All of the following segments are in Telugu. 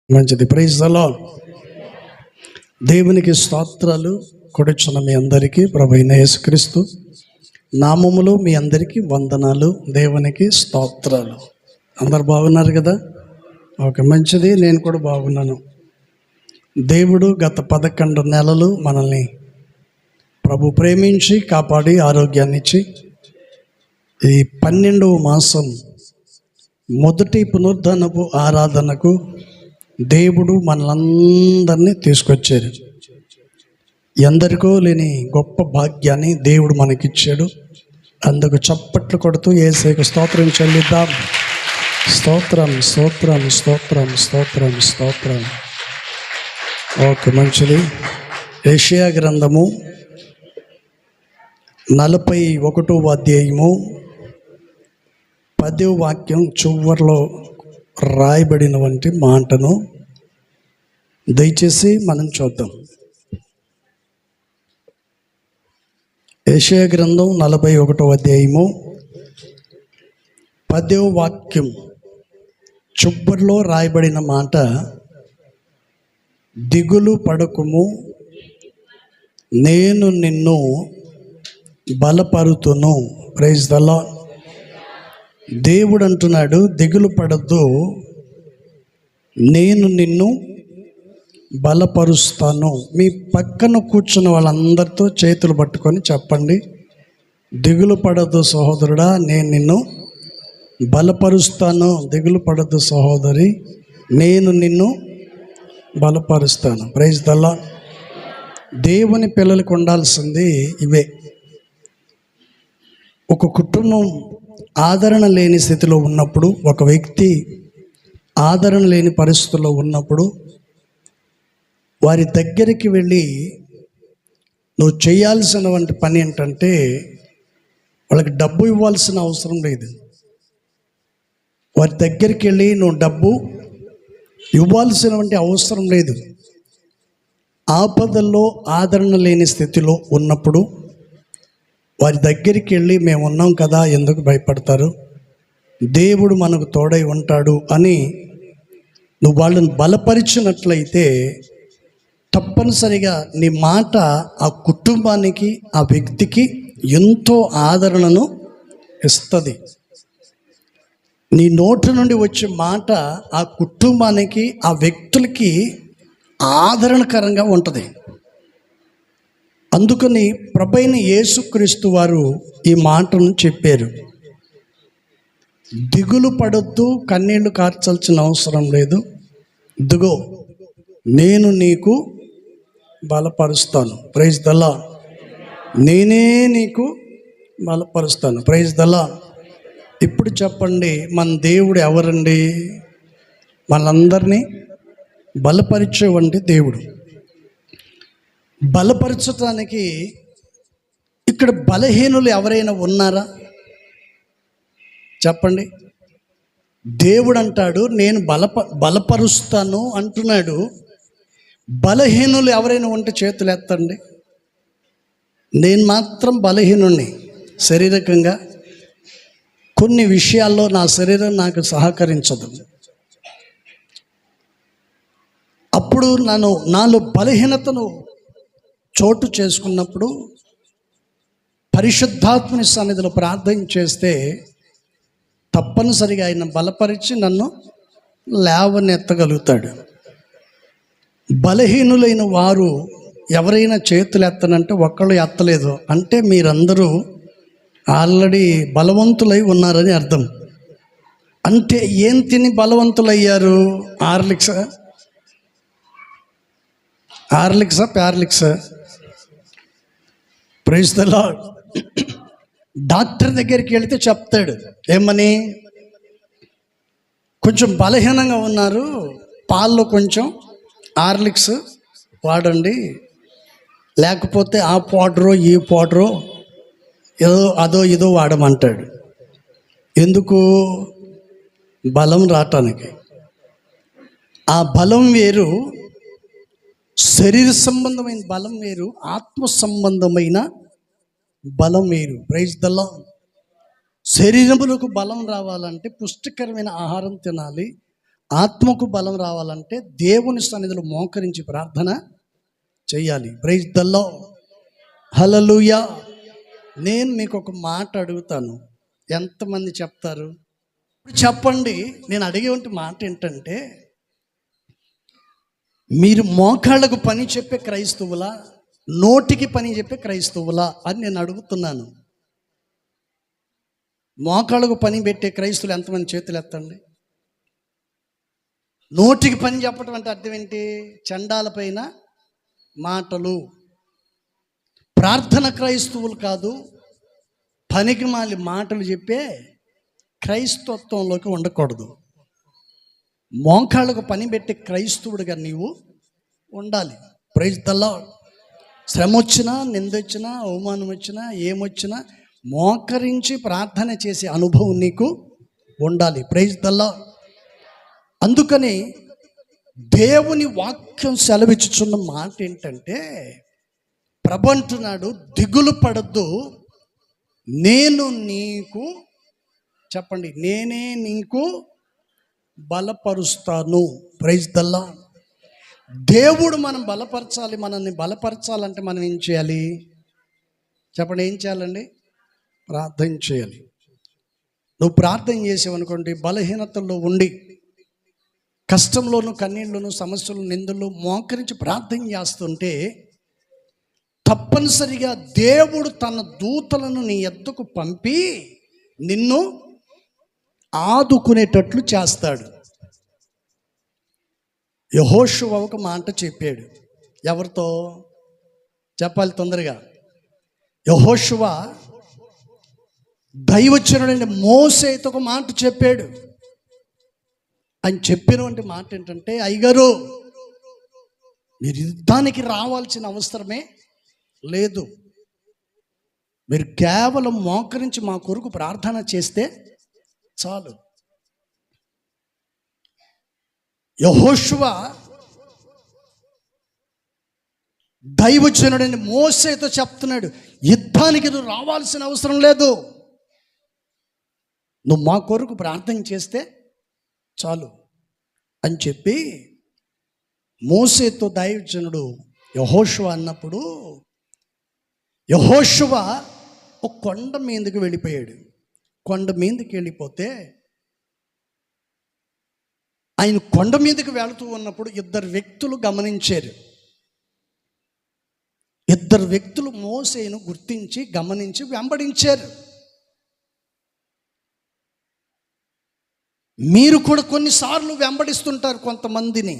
మంచిది. Praise the lord. దేవునికి స్తోత్రాలు. కొడుచున్న మీ అందరికీ ప్రభువైన యేసుక్రీస్తు నామములో మీ అందరికీ వందనాలు. దేవునికి స్తోత్రాలు. అందరు బాగున్నారు కదా? ఓకే, మంచిది. నేను కూడా బాగున్నాను. దేవుడు గత 11 నెలలు మనల్ని ప్రభు ప్రేమించి కాపాడి ఆరోగ్యాన్ని ఇచ్చి ఈ 12వ మాసం మొదటి పునరుద్ధానపు ఆరాధనకు దేవుడు మనలందరినీ తీసుకొచ్చారు. ఎందరికో లేని గొప్ప భాగ్యాన్ని దేవుడు మనకిచ్చాడు. అందుకు చప్పట్లు కొడుతూ యేసుకు స్తోత్రం చెల్లిద్దాం. స్తోత్రం, స్తోత్రం, స్తోత్రం, స్తోత్రం, స్తోత్రం. ఓకే, మంచిది. యెషయా గ్రంథము 41వ అధ్యాయము 10వ వాక్యం చివర్లో రాయబడిన వంటి మాటను దయచేసి మనం చూద్దాం. యెషయా గ్రంథం 41వ అధ్యాయము 10వ వాక్యం చివర్లో రాయబడిన మాట, దిగులు పడకుము, నేను నిన్ను బలపరుతును. Praise the lord. దేవుడు అంటున్నాడు, దిగులు పడద్దు, నేను నిన్ను బలపరుస్తాను. మీ పక్కన కూర్చున్న వాళ్ళందరితో చేతులు పట్టుకొని చెప్పండి, దిగులు పడద్దు సహోదరుడా, నేను నిన్ను బలపరుస్తాను. దిగులు పడద్దు సహోదరి, నేను నిన్ను బలపరుస్తాను. Praise the lord. దేవుని పిల్లలకు ఉండాల్సింది ఇవే. ఒక కుటుంబం ఆదరణ లేని స్థితిలో ఉన్నప్పుడు, ఒక వ్యక్తి ఆదరణ లేని పరిస్థితుల్లో ఉన్నప్పుడు వారి దగ్గరికి వెళ్ళి నువ్వు చేయాల్సినటువంటి పని ఏంటంటే, వాళ్ళకి డబ్బు ఇవ్వాల్సిన అవసరం లేదు. వారి దగ్గరికి వెళ్ళి నువ్వు డబ్బు ఇవ్వాల్సినటువంటి అవసరం లేదు. ఆపదల్లో ఆదరణ లేని స్థితిలో ఉన్నప్పుడు వారి దగ్గరికి వెళ్ళి, మేము ఉన్నాం కదా, ఎందుకు భయపడతారు, దేవుడు మనకు తోడై ఉంటాడు అని నువ్వు వాళ్ళని బలపరిచినట్లయితే తప్పనిసరిగా నీ మాట ఆ కుటుంబానికి, ఆ వ్యక్తికి ఎంతో ఆదరణను ఇస్తుంది. నీ నోటి నుండి వచ్చే మాట ఆ కుటుంబానికి, ఆ వ్యక్తులకి ఆదరణకరంగా ఉంటుంది. అందుకని ప్రభువైన యేసుక్రీస్తు వారు ఈ మాటను చెప్పారు, దిగులు పడొద్దు, కన్నీళ్లు కార్చాల్సిన అవసరం లేదు, ఇదిగో నేను నీకు బలపరుస్తాను. Praise the lord. నేనే నీకు బలపరుస్తాను. Praise the lord. ఇప్పుడు చెప్పండి, మన దేవుడు ఎవరండి? మనందరినీ బలపరిచేవంటి దేవుడు. బలపరచటానికి ఇక్కడ బలహీనులు ఎవరైనా ఉన్నారా? చెప్పండి. దేవుడు అంటాడు, నేను బలపరుస్తాను అంటున్నాడు. బలహీనులు ఎవరైనా ఉంటే చేతులు ఎత్తండి. నేను మాత్రం బలహీనుణ్ణి. శారీరకంగా కొన్ని విషయాల్లో నా శరీరం నాకు సహకరించదు. అప్పుడు నాలో బలహీనతను చోటు చేసుకున్నప్పుడు పరిశుద్ధాత్మని సన్నిధిలో ప్రార్థన చేస్తే తప్పనిసరిగా ఆయన బలపరిచి నన్ను లేవనెత్తగలుగుతాడు. బలహీనులైన వారు ఎవరైనా చేతులు ఎత్తనంటే ఒక్కళ్ళు ఎత్తలేదు అంటే మీరందరూ ఆల్రెడీ బలవంతులై ఉన్నారని అర్థం. అంటే ఏం తిని బలవంతులయ్యారు? హార్లిక్సా ప్యార్లిక్సా? Praise the lord. డాక్టర్ దగ్గరికి వెళితే చెప్తాడు ఏమని, కొంచెం బలహీనంగా ఉన్నారు, పాల్లో కొంచెం హార్లిక్స్ వాడండి, లేకపోతే ఆ పౌడరో ఈ పౌడరో అదో ఇదో వాడమంటాడు. ఎందుకు? బలం రావటానికి. ఆ బలం వేరు, శరీర సంబంధమైన బలం వేరు, ఆత్మ సంబంధమైన బలం వేరు. Praise the lord. శరీరములకు బలం రావాలంటే పుష్టికరమైన ఆహారం తినాలి, ఆత్మకు బలం రావాలంటే దేవుని సన్నిధిలో మోకరించి ప్రార్థన చెయ్యాలి. ప్రైజ్ ద లార్డ్, హల్లెలూయా. నేను మీకు ఒక మాట అడుగుతాను, ఎంతమంది చెప్తారు? చెప్పండి. నేను అడిగే మాట ఏంటంటే, మీరు మోకాళ్ళకు పని చెప్పే క్రైస్తవులా, నోటికి పని చెప్పే క్రైస్తవులా అని నేను అడుగుతున్నాను. మోకాళ్ళకు పని పెట్టే క్రైస్తవులు ఎంతమంది చేతులు ఎత్తండి. నోటికి పని చెప్పడం అంటే అర్థం ఏంటి? చండాల పైన మాటలు. ప్రార్థన క్రైస్తవులు కాదు, పనికి మాలి మాటలు చెప్పే క్రైస్తవత్వంలోకి ఉండకూడదు. మోకాళ్ళకు పని పెట్టే క్రైస్తవుడిగా నీవు ఉండాలి. Praise the lord. శ్రమ వచ్చినా, నిందొచ్చినా, అవమానం వచ్చినా, ఏమొచ్చినా మోకరించి ప్రార్థన చేసే అనుభవం నీకు ఉండాలి. Praise the lord. అందుకని దేవుని వాక్యం సెలవిచ్చుచున్న మాట ఏంటంటే, ప్రభు అంటున్నాడు, దిగులు పడద్దు, నేను నీకు, చెప్పండి, నేనే నీకు బలపరుస్తాను. Praise the lord. దేవుడు మనం బలపరచాలి. మనల్ని బలపరచాలంటే మనం ఏం చేయాలి? చెప్పండి, ఏం చేయాలండి? ప్రార్థన చేయాలి. నువ్వు ప్రార్థన చేసావనుకోండి, బలహీనతల్లో ఉండి కష్టంలోను, కన్నీళ్ళను, సమస్యలు, నిందలు మోకరించి ప్రార్థన చేస్తుంటే తప్పనిసరిగా దేవుడు తన దూతలను నీ ఎద్దకు పంపి నిన్ను ఆదుకునేటట్లు చేస్తాడు. యెహోషువ ఒక మాట చెప్పాడు. ఎవరితో చెప్పాలి తొందరగా? యెహోషువ దైవజనుడైన మోషేతో ఒక మాట చెప్పాడు. ఆయన చెప్పినటువంటి మాట ఏంటంటే, అయ్యగారు, మీరు యుద్ధానికి రావాల్సిన అవసరమే లేదు, మీరు కేవలం మోకరించి మా కొరకు ప్రార్థన చేస్తే చాలు. యెహోషువ దైవజనుడైన మోషేతో చెప్తున్నాడు, యుద్ధానికి నువ్వు రావాల్సిన అవసరం లేదు, నువ్వు మా కొరకు ప్రార్థన చేస్తే చాలు అని చెప్పి మోషేతో దైవజనుడు యెహోషువ అన్నప్పుడు, యెహోషువ ఒక కొండ మీదకి వెళ్ళిపోయాడు. కొండ మీదకి వెళ్ళిపోతే ఆయన కొండ మీదకి వెళుతూ ఉన్నప్పుడు ఇద్దరు వ్యక్తులు గమనించారు. ఇద్దరు వ్యక్తులు మోషేను గుర్తించి గమనించి వెంబడించారు. మీరు కూడా కొన్నిసార్లు వెంబడిస్తుంటారు కొంతమందిని,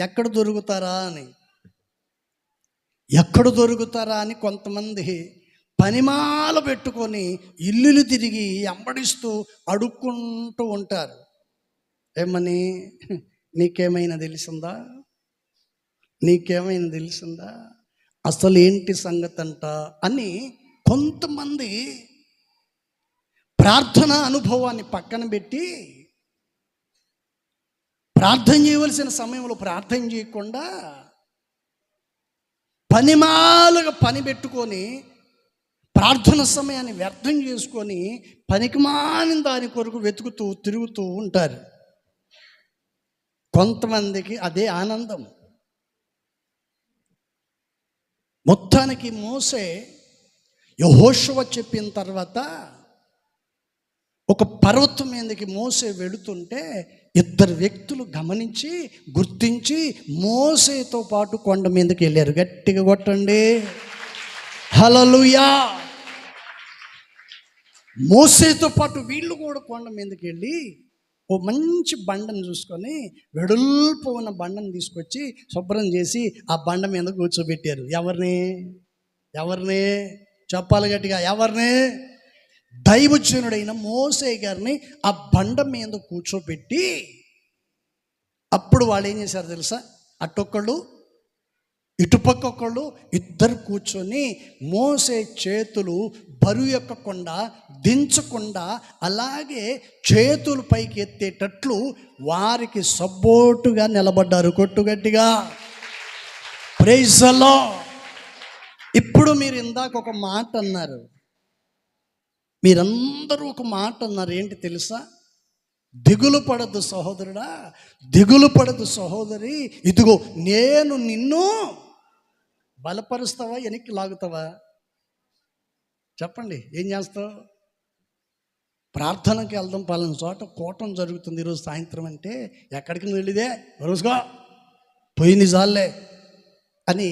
ఎక్కడ దొరుకుతారా అని. ఎక్కడ దొరుకుతారా అని కొంతమంది పనిమాల పెట్టుకొని ఇల్లులు తిరిగి వెంబడిస్తూ అడుక్కుంటూ ఉంటారు. ఏమని? నీకేమైనా తెలిసిందా? నీకేమైనా తెలిసిందా? అసలు ఏంటి సంగతి అంట అని కొంతమంది ప్రార్థన అనుభవాన్ని పక్కన పెట్టి ప్రార్థన చేయవలసిన సమయంలో ప్రార్థన చేయకుండా పనిమాలుగా పని పెట్టుకొని ప్రార్థన సమయాన్ని వ్యర్థం చేసుకొని పనికిమాలిన దాని కొరకు వెతుకుతూ తిరుగుతూ ఉంటారు. కొంతమందికి అదే ఆనందం. మొత్తానికి మోషే యెహోషువ చెప్పిన తర్వాత ఒక పర్వతం మీదకి మోషే వెళుతుంటే ఇద్దరు వ్యక్తులు గమనించి గుర్తించి మోషేతో పాటు కొండ మీదకి వెళ్ళారు. గట్టిగా కొట్టండి, హల్లెలూయా. మోషేతో పాటు వీళ్ళు కూడా కొండ మీదకి వెళ్ళి ఓ మంచి బండను చూసుకొని వెడల్పు ఉన్న బండను తీసుకొచ్చి శుభ్రం చేసి ఆ బండ మీద కూర్చోబెట్టారు. ఎవరిని చెప్పాలి గట్టిగా? ఎవరిని? దైవజనుడైన మోషే గారిని ఆ బండ మీద కూర్చోబెట్టి అప్పుడు వాళ్ళు ఏం చేశారు తెలుసా? అటొక్కళ్ళు ఇటుపక్క ఒకళ్ళు ఇద్దరు కూర్చొని మోషే చేతులు బరువు ఎక్కకుండా దించకుండా అలాగే చేతులు పైకి ఎత్తేటట్లు వారికి సపోర్టుగా నిలబడ్డారు. కొట్టుగట్టిగా ప్రైజ్ ది లార్డ్. ఇప్పుడు మీరు ఇందాక ఒక మాట అన్నారు, మీరందరూ ఒక మాట అన్నారు. ఏంటి తెలుసా? దిగులు పడద్దు సహోదరుడా, దిగులు పడద్దు సహోదరి. ఇదిగో నేను నిన్ను బలపరుస్తావా, వెనక్కి లాగుతావా? చెప్పండి, ఏం చేస్తావు? ప్రార్థనకి వెళ్దాం, పలానా చోట కూటం జరుగుతుంది ఈరోజు సాయంత్రం అంటే, ఎక్కడికి నువ్వు వెళ్ళిదే రోజుగా పోయి నిజాలే అని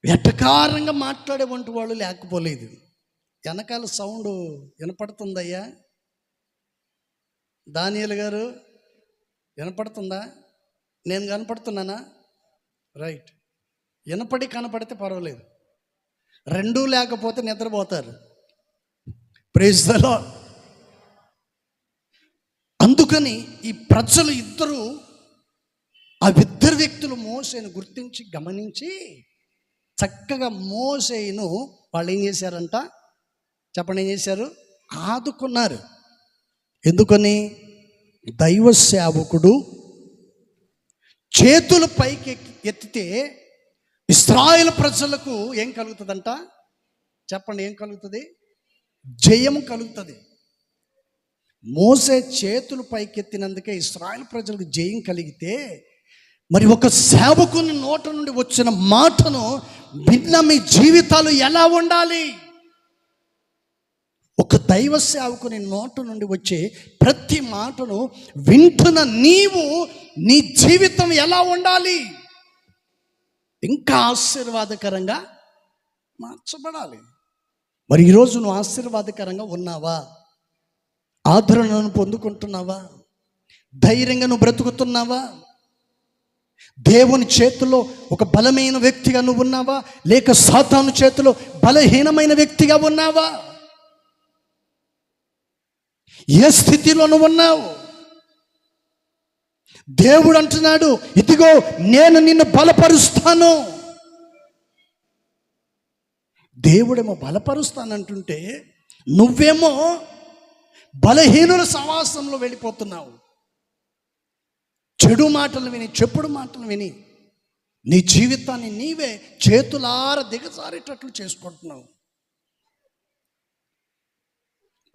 వెటకారంగా మాట్లాడేవంటి వాళ్ళు లేకపోలేదు. వెనకాల సౌండ్ వినపడుతుందయ్యా దానియేలు గారు, వినపడుతుందా? నేను కనపడుతున్నానా? రైట్. వినపడి కనపడితే పర్వాలేదు, రెండూ లేకపోతే నిద్రపోతారు. Praise the lord. అందుకని ఈ ప్రజలు ఇద్దరు, ఆ ఇద్దరు వ్యక్తులు మోసేను గుర్తించి గమనించి చక్కగా మోసేను వాళ్ళు ఏం చేశారంట? చెప్పండి, ఏం చేశారు? ఆదుకున్నారు. ఎందుకని? దైవ సేవకుడు చేతులు పైకి ఎత్తితే ఇశ్రాయేలు ప్రజలకు ఏం కలుగుతుందంట? చెప్పండి, ఏం కలుగుతుంది? జయము కలుగుతుంది. మోసే చేతులు పైకెత్తినందుకే ఇశ్రాయేలు ప్రజలకు జయం కలిగితే, మరి ఒక సేవకుని నోట నుండి వచ్చిన మాటను విన్న మీ జీవితాలు ఎలా ఉండాలి? ఒక దైవ సేవకుని నోట నుండి వచ్చే ప్రతి మాటను వింటున్న నీవు, నీ జీవితం ఎలా ఉండాలి? ఇంకా ఆశీర్వాదకరంగా మార్చబడాలి. మరి ఈరోజు నువ్వు ఆశీర్వాదకరంగా ఉన్నావా? ఆదరణను పొందుకుంటున్నావా? ధైర్యంగా నువ్వు బ్రతుకుతున్నావా? దేవుని చేతిలో ఒక బలమైన వ్యక్తిగా నువ్వు ఉన్నావా, లేక సాతాను చేతిలో బలహీనమైన వ్యక్తిగా ఉన్నావా? ఏ స్థితిలో నువ్వు ఉన్నావు? దేవుడు అంటున్నాడు, ఇదిగో నేను నిన్ను బలపరుస్తాను. దేవుడేమో బలపరుస్తానంటుంటే, నువ్వేమో బలహీనుల సహవాసంలో వెళ్ళిపోతున్నావు. చెడు మాటలు విని, చెప్పుడు మాటలు విని నీ జీవితాన్ని నీవే చేతులార దిగజారేటట్లు చేసుకుంటున్నావు.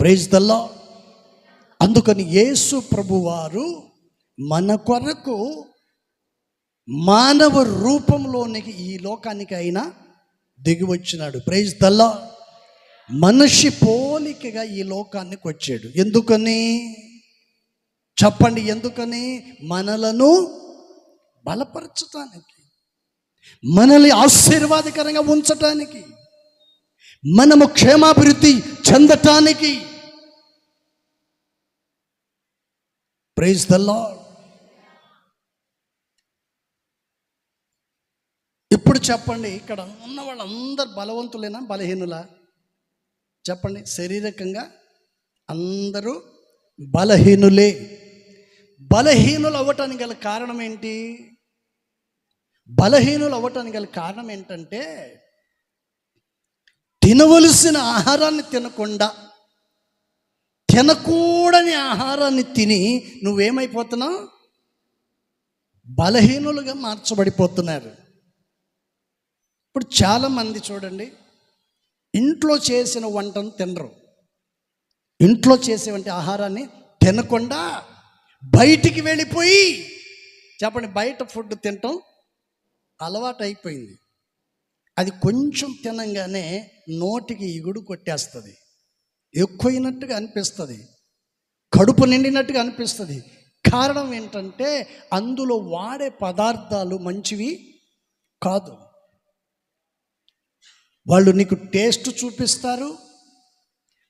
Praise the lord. అందుకని యేసు ప్రభువారు మన కొరకు మానవ రూపంలోనికి ఈ లోకానికి అయినా దిగి వచ్చినాడు. Praise the lord. మనిషి పోలికగా ఈ లోకానికి వచ్చాడు. ఎందుకని? చెప్పండి, ఎందుకని? మనలను బలపరచటానికి, మనల్ని ఆశీర్వాదకరంగా ఉంచటానికి, మనము క్షేమాభివృద్ధి చెందటానికి. Praise the lord. ఇప్పుడు చెప్పండి, ఇక్కడ ఉన్న వాళ్ళందరూ బలవంతులేనా, బలహీనులా? చెప్పండి. శారీరకంగా అందరూ బలహీనులే. బలహీనులు అవ్వటానికి గల కారణం ఏంటి? బలహీనులు అవ్వటానికి గల కారణం ఏంటంటే, తినవలసిన ఆహారాన్ని తినకుండా తినకూడని ఆహారాన్ని తిని నువ్వేమైపోతున్నావు? బలహీనులుగా మార్చబడిపోతున్నారు. ఇప్పుడు చాలామంది చూడండి, ఇంట్లో చేసిన వంటను తినరు. ఇంట్లో చేసేవంటి ఆహారాన్ని తినకుండా బయటికి వెళ్ళిపోయి, చెప్పండి, బయట ఫుడ్ తినటం అలవాటు అయిపోయింది. అది కొంచెం తినంగానే నోటికి ఇగుడు కొట్టేస్తుంది, ఎక్కువైనట్టుగా అనిపిస్తుంది, కడుపు నిండినట్టుగా అనిపిస్తుంది. కారణం ఏంటంటే అందులో వాడే పదార్థాలు మంచివి కాదు. వాళ్ళు నీకు టేస్ట్ చూపిస్తారు,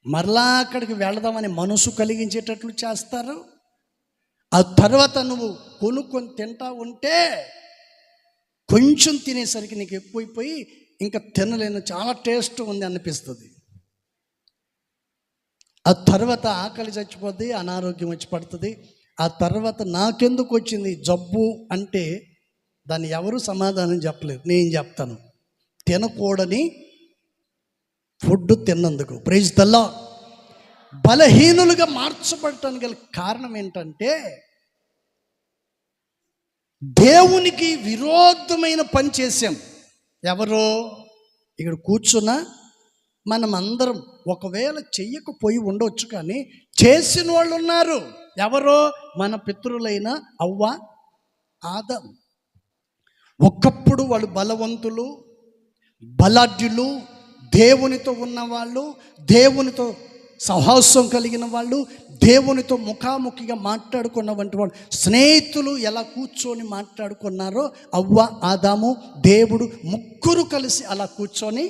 మరలా అక్కడికి వెళదామని మనసు కలిగించేటట్లు చేస్తారు. ఆ తర్వాత నువ్వు కొనుక్కొని తింటా ఉంటే కొంచెం తినేసరికి నీకు ఎక్కువైపోయి ఇంకా తినలేను, చాలా టేస్ట్ ఉంది అనిపిస్తుంది. ఆ తర్వాత ఆకలి చచ్చిపోద్ది, అనారోగ్యం వచ్చి పడుతుంది. ఆ తర్వాత నాకెందుకు వచ్చింది జబ్బు అంటే దాన్ని ఎవరు సమాధానం చెప్పలేరు. నేను చెప్తాను, తినకూడని ఫుడ్ తిన్నందుకు. Praise the lord. బలహీనులుగా మార్చబడటానికి గల కారణం ఏంటంటే, దేవునికి విరోధమైన పని చేశాం. ఎవరో ఇక్కడ కూర్చున్నా మనం అందరం ఒకవేళ చెయ్యకపోయి ఉండొచ్చు, కానీ చేసిన వాళ్ళు ఉన్నారు. ఎవరో మన పితరులైన అవ్వ, ఆదాము. ఒకప్పుడు వాళ్ళు బలవంతులు, బలాఢ్యులు, దేవునితో ఉన్నవాళ్ళు, దేవునితో సహవాసం కలిగిన వాళ్ళు, దేవునితో ముఖాముఖిగా మాట్లాడుకున్న వంటి వాళ్ళు, స్నేహితులు ఎలా కూర్చొని మాట్లాడుకున్నారో అవ్వ, ఆదాము, దేవుడు ముగ్గురు కలిసి అలా కూర్చొని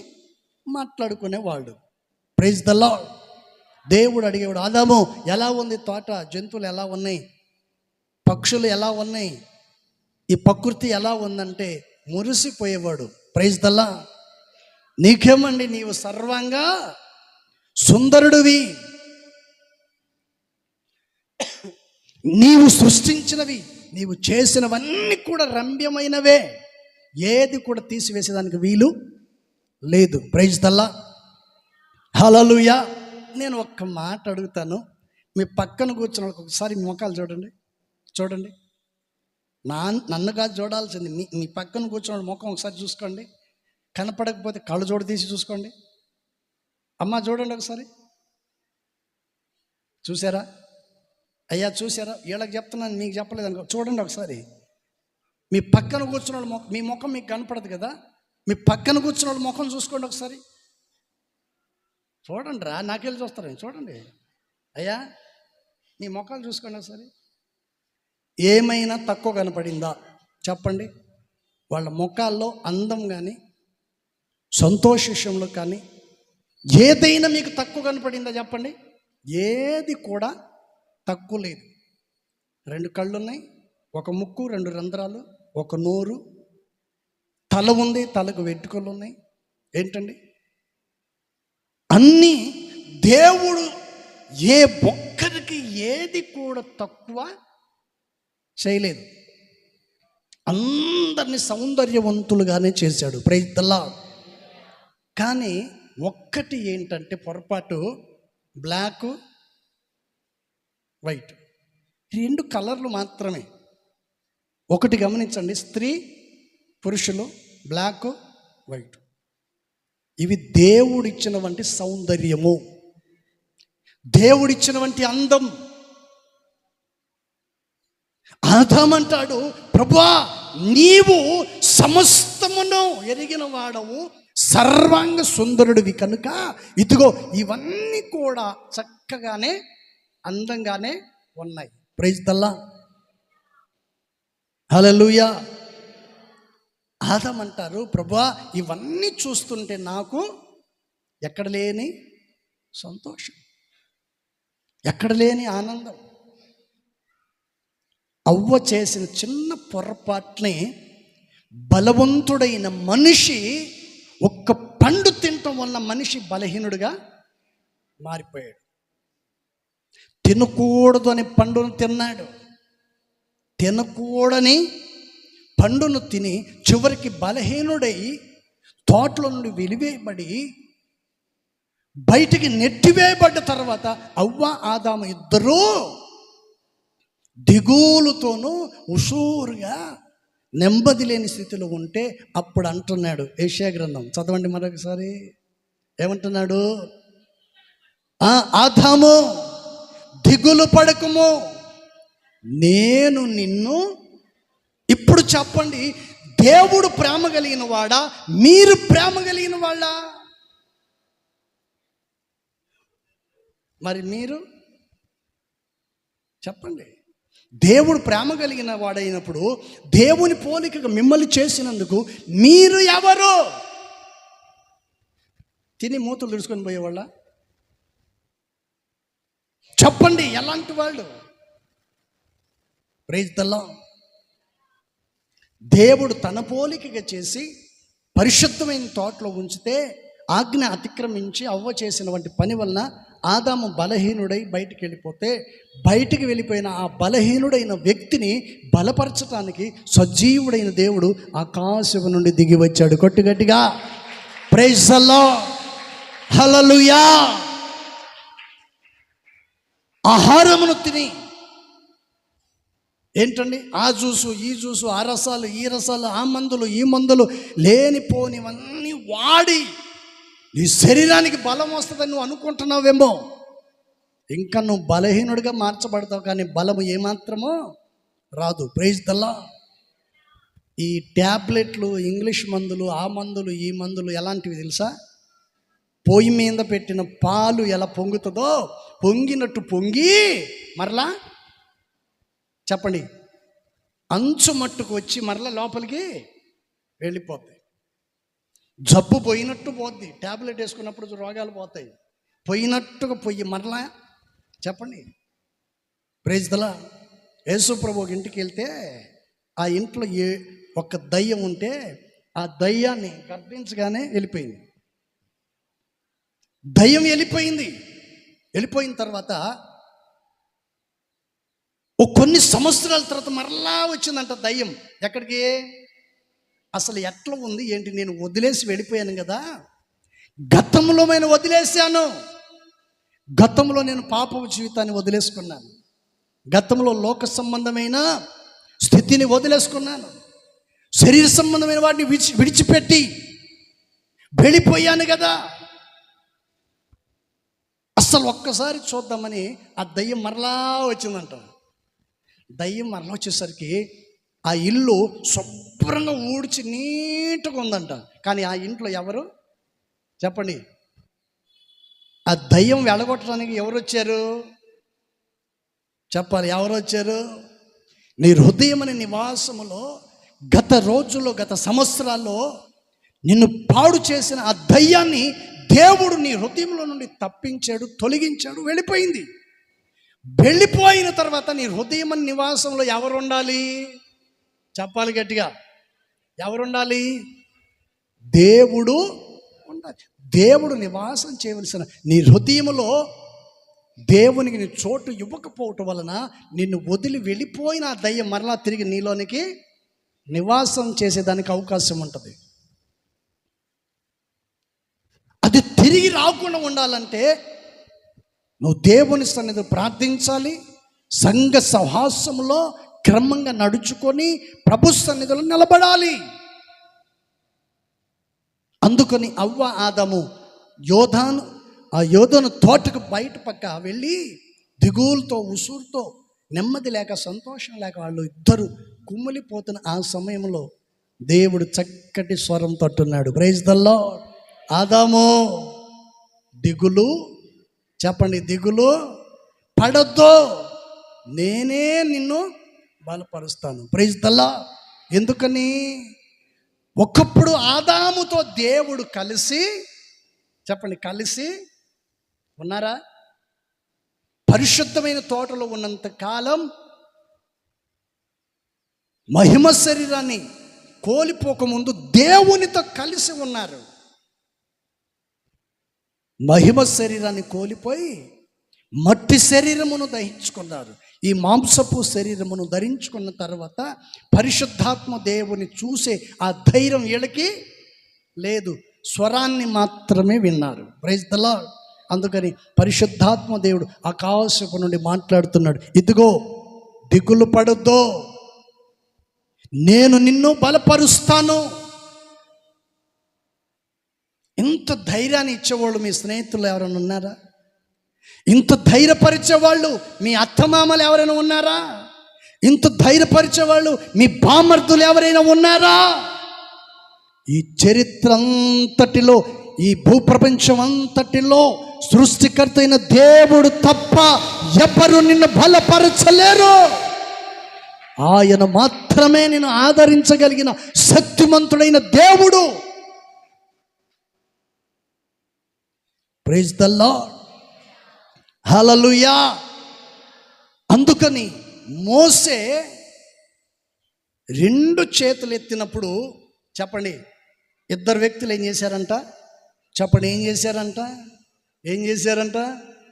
మాట్లాడుకునేవాళ్ళు. Praise the lord. దేవుడు అడిగేవాడు, ఆదాము ఎలా ఉంది తోట, జంతువులు ఎలా ఉన్నాయి, పక్షులు ఎలా ఉన్నాయి, ఈ ప్రకృతి ఎలా ఉందంటే మురిసిపోయేవాడు. Praise the lord. నీకేమండి, నీవు సర్వంగా సుందరుడివి, నీవు సృష్టించినవి, నీవు చేసినవన్నీ కూడా రమ్యమైనవే, ఏది కూడా తీసివేసేదానికి వీలు లేదు. Praise the lord. హల్లెలూయా. నేను ఒక్క మాట అడుగుతాను, మీ పక్కన కూర్చున్న ఒకసారి మీ ముఖాలు చూడండి. నన్ను కాదు చూడాల్సింది, మీ పక్కన కూర్చున్న ముఖం ఒకసారి చూసుకోండి. కనపడకపోతే కళ్ళు జోడు తీసి చూసుకోండి. అమ్మ చూడండి ఒకసారి, చూసారా? అయ్యా చూసారా? వీళ్ళకి చెప్తున్నాను, మీకు చెప్పలేదు అనుకో. చూడండి ఒకసారి, మీ పక్కన కూర్చున్న వాళ్ళ ముఖం, మీ ముఖం మీకు కనపడదు కదా, మీ పక్కన కూర్చున్న వాళ్ళ ముఖం చూసుకోండి ఒకసారి. చూడండి రా, నాకెళ్ళి చూస్తారండి. చూడండి అయ్యా, మీ ముఖాలు చూసుకోండి ఒకసారి. ఏమైనా తక్కువ కనపడిందా చెప్పండి? వాళ్ళ ముఖాల్లో అందం కానీ, సంతోష విషయంలో కానీ ఏదైనా మీకు తక్కువ కనపడిందా చెప్పండి? ఏది కూడా తక్కువ లేదు. 2 కళ్ళు ఉన్నాయి, ఒక ముక్కు, 2 రంధ్రాలు, ఒక నోరు, తల ఉంది, తలకు వెంట్రుకలు ఉన్నాయి. ఏంటండి, అన్నీ దేవుడు ఏ ఒక్కరికి ఏది కూడా తక్కువ చేయలేదు. అందరినీ సౌందర్యవంతులుగానే చేశాడు. Praise the lord. కానీ ఒక్కటి ఏంటంటే పొరపాటు, బ్లాక్, వైట్, 2 కలర్లు మాత్రమే. ఒకటి గమనించండి, స్త్రీ పురుషులు, బ్లాక్ వైట్, ఇవి దేవుడిచ్చినటువంటి సౌందర్యము, దేవుడిచ్చినటువంటి అందం. ఆదామంటాడు, ప్రభువా నీవు సమస్తమును ఎరిగిన వాడవు, సర్వాంగ సుందరుడివి కనుక ఇదిగో ఇవన్నీ కూడా చక్కగానే అందంగానే ఉన్నాయి. Praise the lord. హల్లెలూయా. ఆదామంటారు, ప్రభువా ఇవన్నీ చూస్తుంటే నాకు ఎక్కడ లేని సంతోషం, ఎక్కడ లేని ఆనందం. అవ్వ చేసిన చిన్న పొరపాటుని బలవంతుడైన మనిషి, ఒక్క పండు తినటం వల్ల మనిషి బలహీనుడిగా మారిపోయాడు. తినకూడదు అని పండును తిన్నాడు, తినకూడని పండును తిని చివరికి బలహీనుడై తోటలో నుండి వెలివేయబడి బయటికి నెట్టివేయబడ్డ తర్వాత అవ్వ, ఆదాము ఇద్దరూ దిగులుతోనూ ఉషూరుగా నెమ్మది లేని స్థితిలో ఉంటే అప్పుడు అంటున్నాడు, యెషయా గ్రంథం చదవండి మరొకసారి. ఏమంటున్నాడు? ఆదాము దిగులు పడకము, నేను నిన్ను. ఇప్పుడు చెప్పండి, దేవుడు ప్రేమ కలిగిన వాడా, మీరు ప్రేమ కలిగిన వాళ్ళా? మరి మీరు చెప్పండి. దేవుడు ప్రేమ కలిగిన వాడైనప్పుడు, దేవుని పోలికగా మిమ్మల్ని చేసినందుకు మీరు ఎవరు? తిని మూతలు తుడుచుకొని పోయేవాళ్ళ? చెప్పండి, ఎలాంటి వాళ్ళు? Praise the lord. దేవుడు తన పోలికగా చేసి పరిశుద్ధమైన తోటలో ఉంచితే, ఆజ్ఞ అతిక్రమించి అవ్వ చేసినటువంటి పని వలన ఆదాము బలహీనుడై బయటికి వెళ్ళిపోతే, బయటికి వెళ్ళిపోయిన ఆ బలహీనుడైన వ్యక్తిని బలపరచడానికి సజీవుడైన దేవుడు ఆకాశం నుండి దిగి వచ్చాడు. కొట్టు గట్టిగా ప్రైజ్ ది లార్డ్. హల్లెలూయా. ఆహారమును తిని, ఏంటండి, ఆ జ్యూసు, ఈ జ్యూసు, ఆ రసాలు, ఈ రసాలు, ఆ మందులు, ఈ మందులు, లేనిపోనివన్నీ వాడి నీ శరీరానికి బలం వస్తుందని నువ్వు అనుకుంటున్నావేమో. ఇంకా నువ్వు బలహీనుడిగా మార్చబడతావు, కానీ బలము ఏమాత్రమో రాదు. Praise the lord. ఈ ట్యాబ్లెట్లు, ఇంగ్లీష్ మందులు, ఆ మందులు, ఈ మందులు ఎలాంటివి తెలుసా? పొయ్యి మీద పెట్టిన పాలు ఎలా పొంగుతుందో పొంగినట్టు పొంగి మరలా చెప్పండి అంచు మట్టుకు వచ్చి మరలా లోపలికి వెళ్ళిపోతాయి. జబ్బు పోయినట్టు పోద్ది. ట్యాబ్లెట్ వేసుకున్నప్పుడు రోగాలు పోతాయి. పోయినట్టుగా పొయ్యి మరలా చెప్పండి. Praise the lord. యేసు ప్రభు ఒక ఇంటికి వెళ్తే ఆ ఇంట్లో ఒక దయ్యం ఉంటే ఆ దయ్యాన్ని గర్భించగానే వెళ్ళిపోయింది. దయ్యం వెళ్ళిపోయిన తర్వాత కొన్ని సంవత్సరాల తర్వాత మరలా వచ్చిందంట దయ్యం. ఎక్కడికి? అసలు ఎట్లా ఉంది ఏంటి? నేను వదిలేసి వెళ్ళిపోయాను కదా, గతంలో నేను వదిలేశాను. గతంలో నేను పాపపు జీవితాన్ని వదిలేసుకున్నాను. గతంలో లోక సంబంధమైన స్థితిని వదిలేసుకున్నాను. శరీర సంబంధమైన వాటిని విడిచిపెట్టి వెళ్ళిపోయాను కదా. అసలు ఒక్కసారి చూద్దామని ఆ దయ్యం మరలా వచ్చిందంట. దయ్యం మరలా వచ్చేసరికి ఆ ఇల్లు శుభ్రంగా ఊడ్చి నీట్గా ఉందంట. కానీ ఆ ఇంట్లో ఎవరు చెప్పండి? ఆ దయ్యం వెళ్ళగొట్టడానికి ఎవరు వచ్చారు చెప్పాలి? ఎవరు వచ్చారు? నీ హృదయం అనే నివాసములో గత రోజుల్లో, గత సంవత్సరాల్లో నిన్ను పాడు చేసిన ఆ దయ్యాన్ని దేవుడు నీ హృదయంలో నుండి తప్పించాడు, తొలగించాడు, వెళ్ళిపోయింది. వెళ్ళిపోయిన తర్వాత నీ హృదయం అనే నివాసంలో ఎవరు ఉండాలి చెప్పాలి గట్టిగా? ఎవరు ఉండాలి? దేవుడు ఉండాలి. దేవుడు నివాసం చేయవలసిన నీ హృదయంలో దేవునికి నీ చోటు ఇవ్వకపోవటం వలన నిన్ను వదిలి వెళ్ళిపోయిన ఆ దయ్యం మరలా తిరిగి నీలోనికి నివాసం చేసేదానికి అవకాశం ఉంటుంది. అది తిరిగి రాకుండా ఉండాలంటే నువ్వు దేవుని సన్నిధిలో ప్రార్థించాలి. సంఘ సహవాసంలో క్రమంగా నడుచుకొని ప్రభు సన్నిధిలో నిలబడాలి. అందుకని అవ్వ ఆదాము యోధాను తోటకు బయట పక్క వెళ్ళి దిగులతో, ఉసురుతో, నెమ్మది లేక, సంతోషం లేక వాళ్ళు ఇద్దరు కుమ్మిలిపోతున్న ఆ సమయంలో దేవుడు చక్కటి స్వరం తట్టున్నాడు. Praise the lord. ఆదాము దిగులు చెప్పండి, దిగులు పడొద్దు, నేనే నిన్ను బలపరుస్తాను. Praise the lord. ఎందుకని? ఒకప్పుడు ఆదాముతో దేవుడు కలిసి చెప్పండి, కలిసి ఉన్నారా? పరిశుద్ధమైన తోటలో ఉన్నంత కాలం మహిమ శరీరాన్ని కోల్పోకముందు దేవునితో కలిసి ఉన్నారు. మహిమ శరీరాన్ని కోల్పోయి మట్టి శరీరమును దహించుకున్నారు. ఈ మాంసపు శరీరమును ధరించుకున్న తర్వాత పరిశుద్ధాత్మ దేవుని చూసే ఆ ధైర్యం వీళ్ళకి లేదు. స్వరాన్ని మాత్రమే విన్నారు. Praise the lord. అందుకని పరిశుద్ధాత్మ దేవుడు ఆకాశపు నుండి మాట్లాడుతున్నాడు. ఇదిగో దిగులు పడొద్దు, నేను నిన్ను బలపరుస్తాను. ఇంత ధైర్యాన్ని ఇచ్చేవాళ్ళు మీ స్నేహితులు ఎవరైనా ఉన్నారా? ఇంత ధైర్యపరిచేవాళ్ళు మీ అత్తమామలు ఎవరైనా ఉన్నారా? ఇంత ధైర్యపరిచేవాళ్ళు మీ బామర్దులు ఎవరైనా ఉన్నారా? ఈ చరిత్ర అంతటిలో, ఈ భూప్రపంచం అంతటిలో సృష్టికర్త అయిన దేవుడు తప్ప ఎవరు నిన్ను బలపరచలేరు. ఆయన మాత్రమే నిన్ను ఆదరించగలిగిన శక్తిమంతుడైన దేవుడు. Praise the lord. హల్లెలూయా. అందుకని మోసే 2 చేతులు ఎత్తినప్పుడు చెప్పండి, ఇద్దరు వ్యక్తులు ఏం చేశారంట చెప్పండి? ఏం చేశారంట?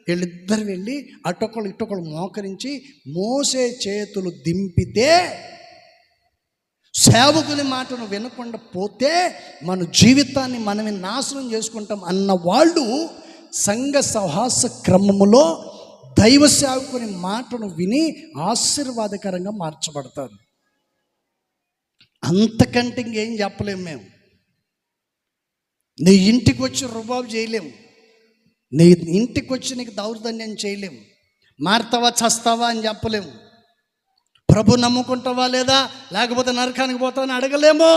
వీళ్ళిద్దరు వెళ్ళి అటొకళ్ళు ఇటొకళ్ళు మోకరించి మోసే చేతులు దింపితే, సేవకుని మాటను వినకుండా పోతే మన జీవితాన్ని మనమే నాశనం చేసుకుంటాం అన్న వాళ్ళు సంఘ సహవాస క్రమములో దైవ సేవకుని మాటను విని ఆశీర్వాదకరంగా మార్చబడతారు. అంతకంటే ఇంకేం చెప్పలేము మేము. నీ ఇంటికి వచ్చి రుబాబు చేయలేము, నీ ఇంటికి వచ్చి నీకు దౌర్జన్యం చేయలేము. మారుతావా చస్తావా అని చెప్పలేము. ప్రభు నమ్ముకుంటావా లేదా, లేకపోతే నరకానికి పోతావా అని అడగలేము.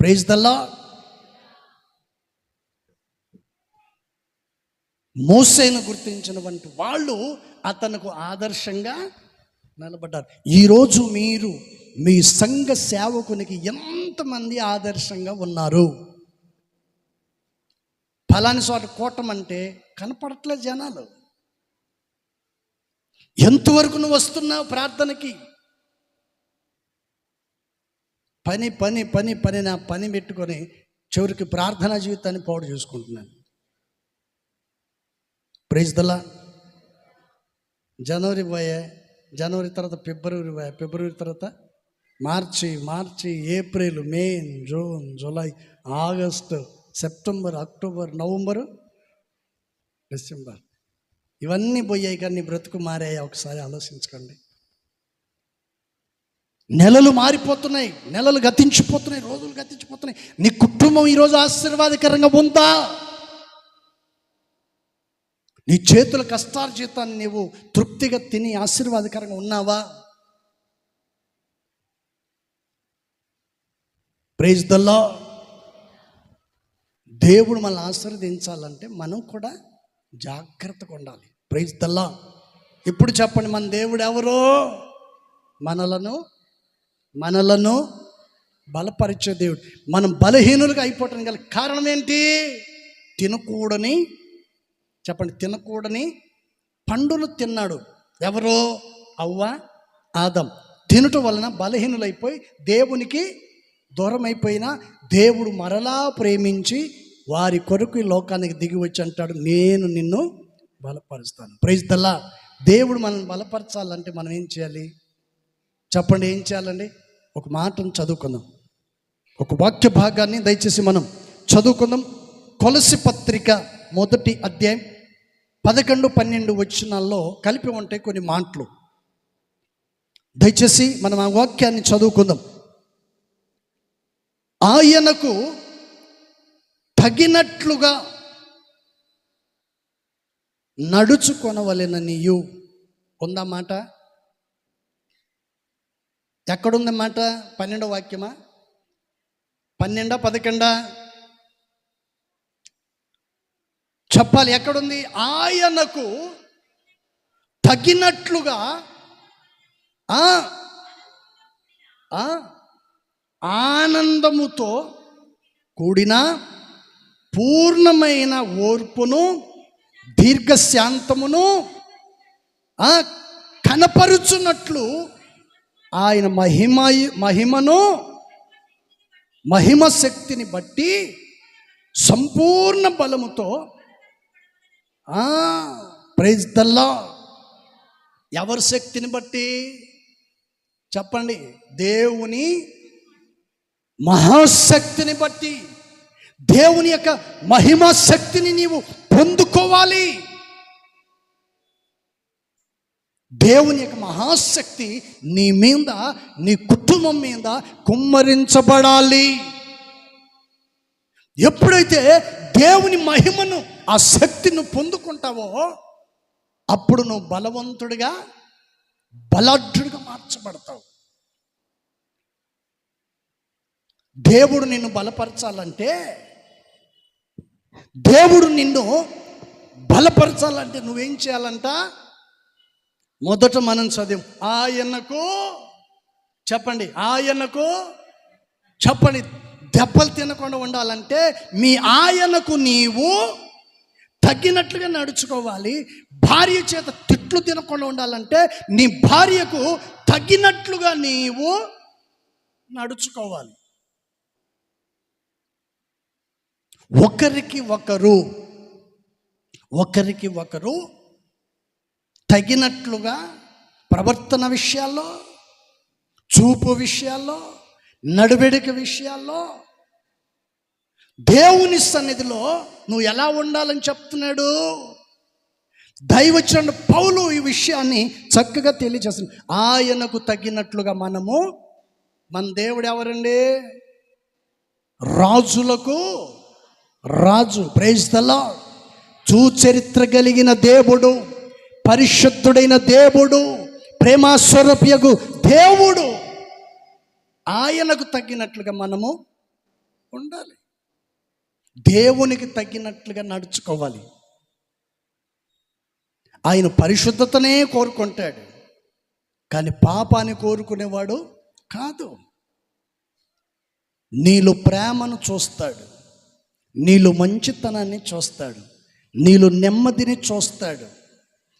Praise the lord. మోసేను గుర్తించినటువంటి వాళ్ళు అతనికి ఆదర్శంగా నిలబడ్డారు. ఈరోజు మీరు మీ సంఘ సేవకునికి ఎంతమంది ఆదర్శంగా ఉన్నారు? ఫలాని చోట కూటమంటే కనపడట్లేదు జనాలు. ఎంతవరకు నువ్వు వస్తున్నావు ప్రార్థనకి? పని పని పని పని నా పని పెట్టుకొని చివరికి ప్రార్థనా జీవితాన్ని పాడు చేసుకుంటున్నాను. Praise the lord. జనవరి పోయే, జనవరి తర్వాత ఫిబ్రవరి పోయే, ఫిబ్రవరి తర్వాత March April, May, June, July, August, September, October, November, December ఇవన్నీ పోయాయి. కానీ బ్రతుకు మారాయి. ఒకసారి ఆలోచించుకోండి. నెలలు మారిపోతున్నాయి, నెలలు గతించిపోతున్నాయి, రోజులు గతించిపోతున్నాయి. నీ కుటుంబం ఈరోజు ఆశీర్వాదకరంగా ఉందా? నీ చేతుల కష్టార్జితాన్ని నీవు తృప్తిగా తిని ఆశీర్వాదకరంగా ఉన్నావా? Praise the lord. దేవుడు మనల్ని ఆశీర్వదించాలంటే మనం కూడా జాగ్రత్తగా ఉండాలి. Praise the lord. ఇప్పుడు చెప్పండి, మన దేవుడు ఎవరో? మనలను బలపరిచే దేవుడు. మనం బలహీనులుగా అయిపోవటానికి గల కారణం ఏంటి? తినకూడని పండును తిన్నాడు. ఎవరో? అవ్వ, ఆదం. తినటం వలన బలహీనులైపోయి దేవునికి దూరం అయిపోయినా దేవుడు మరలా ప్రేమించి వారి కొరకు ఈ లోకానికి దిగి వచ్చి అంటాడు, నేను నిన్ను బలపరుస్తాను. Praise the lord. దేవుడు మనల్ని బలపరచాలంటే మనం ఏం చేయాలి చెప్పండి? ఏం చేయాలండి? ఒక మాటను చదువుకుందాం, ఒక వాక్య భాగాన్ని దయచేసి మనం చదువుకుందాం. కొలస్సీ పత్రిక 1వ అధ్యాయం 11, 12 వచనాల్లో కలిపి ఉంటాయి కొన్ని మాటలు. దయచేసి మనం ఆ వాక్యాన్ని చదువుకుందాం. ఆయనకు తగినట్లుగా నడుచుకొనవలెననియు ఉందన్నమాట. ఎక్కడుందన్నమాట? 12వ వాక్యమా? 12, 11 చెప్పాలి. ఎక్కడుంది? ఆయనకు తగినట్లుగా ఆనందముతో కూడిన పూర్ణమైన ఓర్పును, దీర్ఘశాంతమును కనపరుచున్నట్లు ఆయన మహిమ శక్తిని బట్టి సంపూర్ణ బలముతో ప్రైజ్ ద లార్డ్. ఎవరి శక్తిని బట్టి చెప్పండి? దేవుని మహాశక్తిని బట్టి. దేవుని యొక్క మహిమ శక్తిని నీవు పొందుకోవాలి. దేవుని యొక్క మహాశక్తి నీ మీద, నీ కుటుంబం మీద కుమ్మరించబడాలి. ఎప్పుడైతే దేవుని మహిమను, ఆ శక్తిని పొందుకుంటావో అప్పుడు నువ్వు బలవంతుడిగా, బలాఢ్యుడిగా మార్చబడతావు. దేవుడు నిన్ను బలపరచాలంటే, నువ్వేం చేయాలంట? మొదట మనం చదివాం, ఆయనకు చెప్పండి దెబ్బలు తినకుండా ఉండాలంటే మీ ఆయనకు నీవు తగ్గినట్లుగా నడుచుకోవాలి. భార్య చేత తిట్లు తినకుండా ఉండాలంటే నీ భార్యకు తగ్గినట్లుగా నీవు నడుచుకోవాలి. ఒకరికి ఒకరు తగినట్లుగా ప్రవర్తన విషయాల్లో, చూపు విషయాల్లో, నడువడిక విషయాల్లో దేవుని సన్నిధిలో నువ్వు ఎలా ఉండాలని చెప్తున్నాడు దైవజనుడు పౌలు. ఈ విషయాన్ని చక్కగా తెలియజేస్తుంది. ఆయనకు తగినట్లుగా మన దేవుడు ఎవరండి? రాజులకు రాజు. Praise the lord. సుచరిత్ర కలిగిన దేవుడు, పరిశుద్ధుడైన దేవుడు, ప్రేమస్వరూపియగు దేవుడు. ఆయనకు తగ్గినట్లుగా మనము ఉండాలి. దేవునికి తగ్గినట్లుగా నడుచుకోవాలి. ఆయన పరిశుద్ధతనే కోరుకుంటాడు, కానీ పాపాన్ని కోరుకునేవాడు కాదు. నీలో ప్రేమను చూస్తాడు, నీలో మంచితనాన్ని చూస్తాడు, నీలో నెమ్మదిని చూస్తాడు.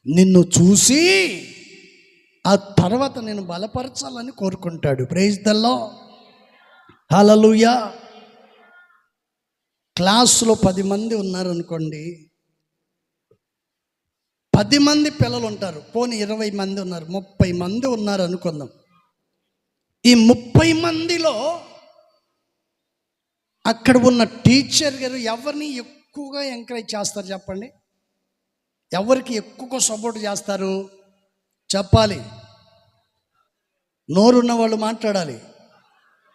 నిన్ను చూసి ఆ తర్వాత నేను బలపరచాలని కోరుకుంటాడు. ప్రైజ్ ద లార్డ్, హల్లెలూయా. క్లాసులో 10 మంది ఉన్నారనుకోండి, 10 మంది పిల్లలు ఉంటారు. పోనీ 20 మంది ఉన్నారు, 30 మంది ఉన్నారు అనుకుందాం. ఈ 30 మందిలో అక్కడ ఉన్న టీచర్ గారు ఎవరిని ఎక్కువగా ఎంకరేజ్ చేస్తారు చెప్పండి? ఎవరికి ఎక్కువ సపోర్ట్ చేస్తారు చెప్పాలి? నోరున్న వాళ్ళు మాట్లాడాలి.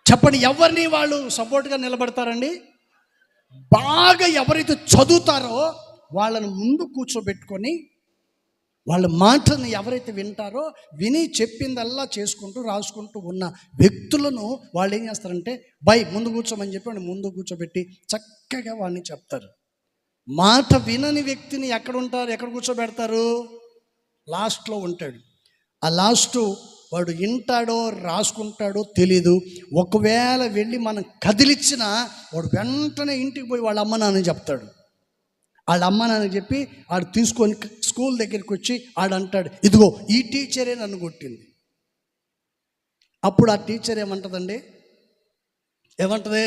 చెప్పండి, ఎవరిని వాళ్ళు సపోర్ట్గా నిలబడతారండి? బాగా ఎవరైతే చదువుతారో వాళ్ళని ముందు కూర్చోబెట్టుకొని వాళ్ళ మాటను ఎవరైతే వింటారో, విని చెప్పిందల్లా చేసుకుంటూ రాసుకుంటూ ఉన్న వ్యక్తులను వాళ్ళు ఏం చేస్తారంటే, ముందు కూర్చోమని చెప్పి వాడిని ముందు కూర్చోబెట్టి చక్కగా వాడిని చెప్తారు. మాట వినని వ్యక్తిని ఎక్కడ కూర్చోబెడతారు? లాస్ట్లో ఉంటాడు. ఆ లాస్ట్ వాడు వింటాడో రాసుకుంటాడో తెలీదు. ఒకవేళ వెళ్ళి మనం కదిలిచ్చినా వాడు వెంటనే ఇంటికి పోయి వాళ్ళ అమ్మ నాన్న చెప్తాడు. వాళ్ళ అమ్మ నాన్న చెప్పి ఆడు తీసుకొని స్కూల్ దగ్గరికి వచ్చి ఆడంటాడు, ఇదిగో ఈ టీచరే నన్ను కొట్టింది. అప్పుడు ఆ టీచర్ ఏమంటుందండి? ఏమంటుంది?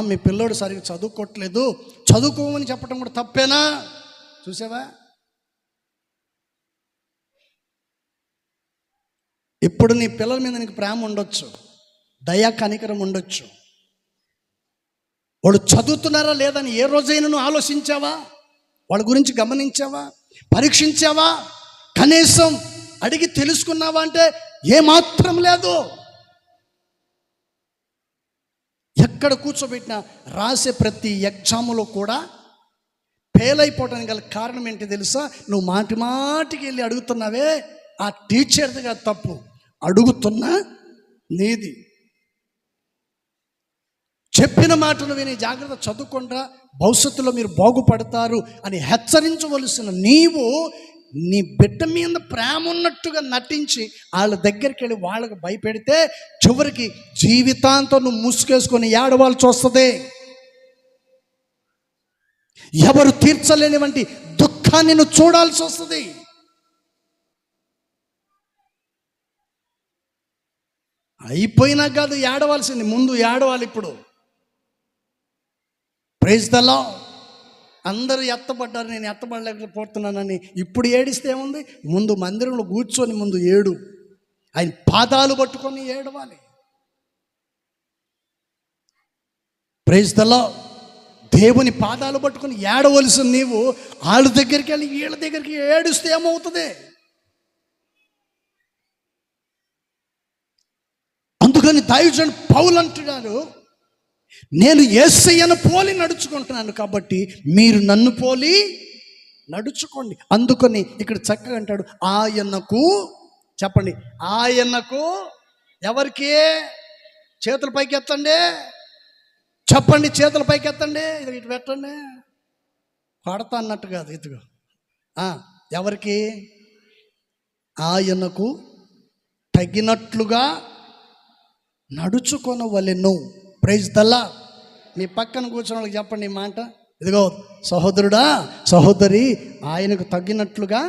మీ పిల్లోడు సరిగ్గా చదువుకోవట్లేదు, చదువుకోమని చెప్పడం కూడా తప్పేనా? చూసావా? ఇప్పుడు నీ పిల్లల మీద నీకు ప్రేమ ఉండొచ్చు, దయా కనికరం ఉండొచ్చు. వాడు చదువుతున్నారా లేదని ఏ రోజైనా నువ్వు ఆలోచించావా? వాళ్ళ గురించి గమనించావా? పరీక్షించావా? కనీసం అడిగి తెలుసుకున్నావా అంటే ఏమాత్రం లేదు. ఎక్కడ కూర్చోబెట్టినా రాసే ప్రతి ఎగ్జామ్లో కూడా ఫెయిల్ అయిపోవడానికి గల కారణం ఏంటి తెలుసా? నువ్వు మాటికి వెళ్ళి అడుగుతున్నావే, ఆ టీచర్దిగా తప్పు, అడుగుతున్నా నీది. చెప్పిన మాటలు విని జాగ్రత్త చదువుకుంటా, భవిష్యత్తులో మీరు బాగుపడతారు అని హెచ్చరించవలసిన నీవు నీ బిడ్డ మీద ప్రేమ ఉన్నట్టుగా నటించి వాళ్ళ దగ్గరికి వెళ్ళి వాళ్ళకు భయపెడితే చివరికి జీవితాంతం నువ్వు ముసుగేసుకొని ఏడవాల్సి వస్తుంది. ఎవరు తీర్చలేనివంటి దుఃఖాన్ని నువ్వు చూడాల్సి వస్తుంది. అయిపోయినా కాదు ఏడవలసింది, ముందు ఏడవాలి. ఇప్పుడు ప్రైజ్ ద లార్డ్. అందరూ ఎత్తబడ్డారు, నేను ఎత్తబడలేకపోతున్నానని ఇప్పుడు ఏడిస్తే ఏముంది? ముందు మందిరంలో కూర్చొని ముందు ఏడు, ఆయన పాదాలు పట్టుకొని ఏడవాలి. Praise the lord. దేవుని పాదాలు పట్టుకొని ఏడవలసిన నీవు వాళ్ళ దగ్గరికి వెళ్ళి వీళ్ళ దగ్గరికి ఏడుస్తే ఏమవుతుంది? అందుకని దైవజనుడు పౌలు అంటున్నాడు, నేను యేసయ్యను పోలి నడుచుకుంటున్నాను కాబట్టి మీరు నన్ను పోలి నడుచుకోండి. అందుకని ఇక్కడ చక్కగా అంటాడు, ఆయనకు. చెప్పండి, ఆయనకు. ఎవరికి? చేతుల పైకి ఎత్తండి, చెప్పండి, చేతుల పైకి ఎత్తండి, ఇది ఇటు పెట్టండి. కొడతా అన్నట్టు కాదు, ఇదిగో. ఎవరికి? ఆయనకు తగినట్లుగా నడుచుకొనవలెను. Praise the lord. మీ పక్కన కూర్చున్న వాళ్ళకి చెప్పండి ఈ మాట, ఇదిగో సహోదరుడా, సహోదరి, ఆయనకు తగ్గినట్లుగా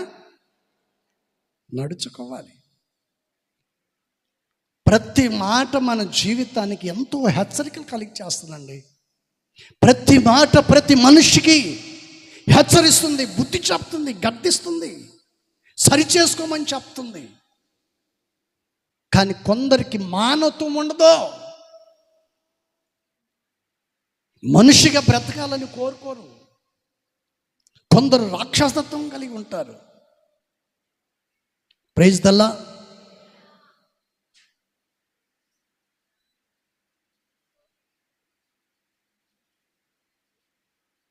నడుచుకోవాలి. ప్రతి మాట మన జీవితానికి ఎంతో హెచ్చరికలు కలిగి చేస్తుందండి. ప్రతి మాట ప్రతి మనిషికి హెచ్చరిస్తుంది, బుద్ధి చెప్తుంది, గద్దిస్తుంది, సరిచేసుకోమని చెప్తుంది. కానీ కొందరికి మానవత్వం ఉండదు. మనిషిగా బ్రతకాలని కోరుకోరు. కొందరు రాక్షసత్వం కలిగి ఉంటారు. Praise the lord.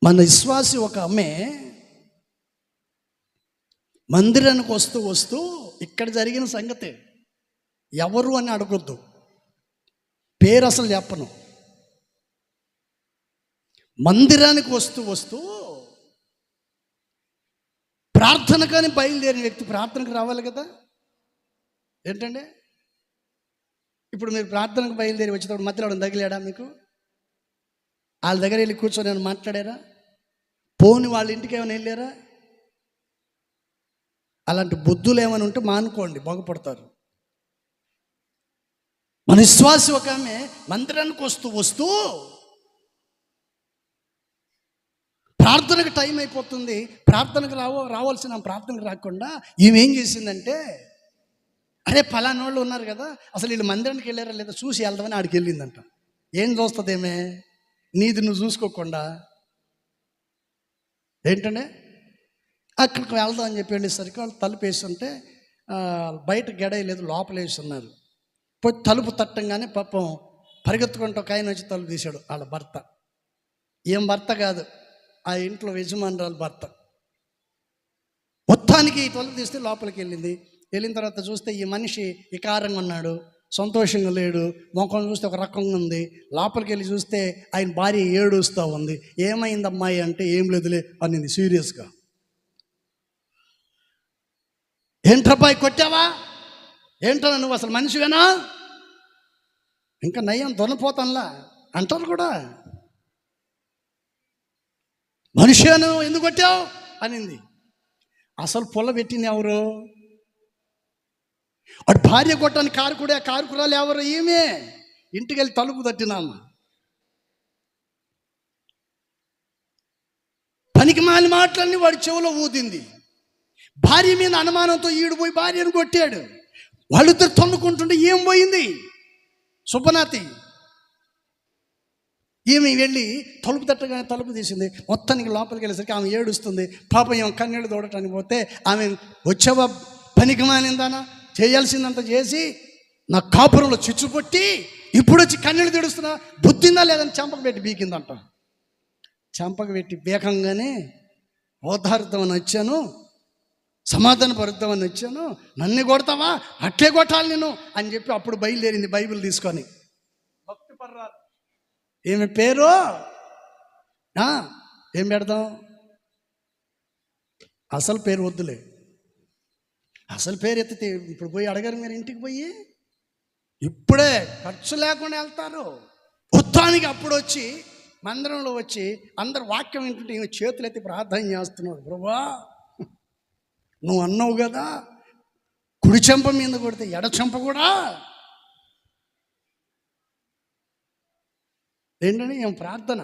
మన విశ్వాసి ఒక ఆమె మందిరానికి వస్తూ వస్తూ ఇక్కడ జరిగిన సంగతే. ఎవరు అని అడగొద్దు, పేరు అసలు చెప్పను. మందిరానికి వస్తూ వస్తూ ప్రార్థన కానీ బయలుదేరిన వ్యక్తి ప్రార్థనకు రావాలి కదా. ఏంటంటే ఇప్పుడు మీరు ప్రార్థనకు బయలుదేరి వచ్చేటప్పుడు మధ్యలో తగిలాడా మీకు? వాళ్ళ దగ్గర వెళ్ళి కూర్చొని ఏమైనా మాట్లాడారా? పోని వాళ్ళ ఇంటికి ఏమైనా వెళ్ళారా? అలాంటి బుద్ధులు ఏమైనా ఉంటే మానుకోండి, బాగుపడతారు. మన విశ్వాసి ఒక ఆమె మందిరానికి వస్తూ వస్తూ ప్రార్థనకు టైం అయిపోతుంది, ప్రార్థనకు రావాల్సిన ప్రార్థనకు రాకుండా ఈమె ఏం చేసిందంటే, అరే ఫలానా వాళ్ళు ఉన్నారు కదా, అసలు వీళ్ళు మందిరానికి వెళ్ళారా లేదా చూసి వెళ్దామని ఆడికి వెళ్ళిందంట. ఏం చూస్తుందేమే? నీది నువ్వు చూసుకోకుండా ఏంటంటే అక్కడికి వెళ్దాం అని చెప్పి వెళ్ళేసరికి వాళ్ళు తలుపు వేస్తుంటే బయట గడయలేదు, లోపల వేసి ఉన్నారు. పోయి తలుపు తట్టంగానే పాపం పరిగెత్తుకుంటూ ఒక ఆయన వచ్చి తలుపు తీశాడు. వాళ్ళ భర్త, ఏం భర్త కాదు, ఆ ఇంట్లో యజమానురాలు భర్త. మొత్తానికి ఈ తలుపు తీస్తే లోపలికి వెళ్ళిన తర్వాత చూస్తే ఈ మనిషి వికారంగా ఉన్నాడు, సంతోషంగా లేడు, ముఖం చూస్తే ఒక రకంగా ఉంది. లోపలికి వెళ్ళి చూస్తే ఆయన భార్య ఏడుస్తూ ఉంది. ఏమైంది అమ్మాయి అంటే, ఏం లేదులే అనింది సీరియస్గా. ఏంట్రబ్బాయి కొట్టావా? ఏంటో నువ్వు అసలు మనిషివేనా? ఇంకా నయ్యం దొనపోతానులా అంటారు కూడా. మనిషిను ఎందుకు కొట్టావు అనింది. అసలు పొల్ల పెట్టింది ఎవరు? వాడు భార్య కొట్టడానికి కారుకురాలు ఎవరు? ఈమె. ఇంటికి వెళ్ళి తలుపు తట్టినామ. పనికి మాలి మాటలన్నీ వాడి చెవులో ఊదింది. భార్య మీద అనుమానంతో ఈడు పోయి భార్యను కొట్టాడు. వాళ్ళిద్దరు తన్నుకుంటుంటే ఏం పోయింది? సుబ్బనాతి. ఈమె వెళ్ళి తలుపు తట్టగానే తలుపు తీసింది. మొత్తానికి లోపలికి వెళ్ళేసరికి ఆమె ఏడుస్తుంది. పాపం ఏమో కన్నీళ్ళు తోడటానికి పోతే ఆమె వచ్చావా పనికి మానిందానా, చేయాల్సిందంత చేసి నా కాపురంలో చిచ్చుపొట్టి ఇప్పుడు వచ్చి కన్నీళ్ళు తెడుస్తున్నా, బుద్ధిందా లేదని చెంపకు పెట్టి బీకిందంట. చెంపకు పెట్టి బీకంగానే ఓదార్దామని వచ్చాను, సమాధాన పరుద్దామని వచ్చాను, నన్ను కొడతావా, అట్లే కొట్టాలి నేను అని చెప్పి అప్పుడు బయలుదేరింది బైబిల్ తీసుకొని. భక్తి పర్రాలు. ఏమి పేరు? ఏం పెడదాం? అసలు పేరు వద్దులే. అసలు పేరు ఎత్తితే ఇప్పుడు పోయి అడగారు మీరు ఇంటికి పోయి, ఇప్పుడే ఖర్చు లేకుండా వెళ్తారు. మొత్తానికి అప్పుడు వచ్చి మందిరంలో వచ్చి అందరు వాక్యం వింటుంటే ఈమె చేతులు ఎత్తి ప్రార్థన చేస్తున్నాడు. ప్రభువా నువ్వు అన్నావు కదా, కుడి చెంప మీద కొడితే ఎడ చెంప కూడా. ఏంటంటే ఏం ప్రార్థన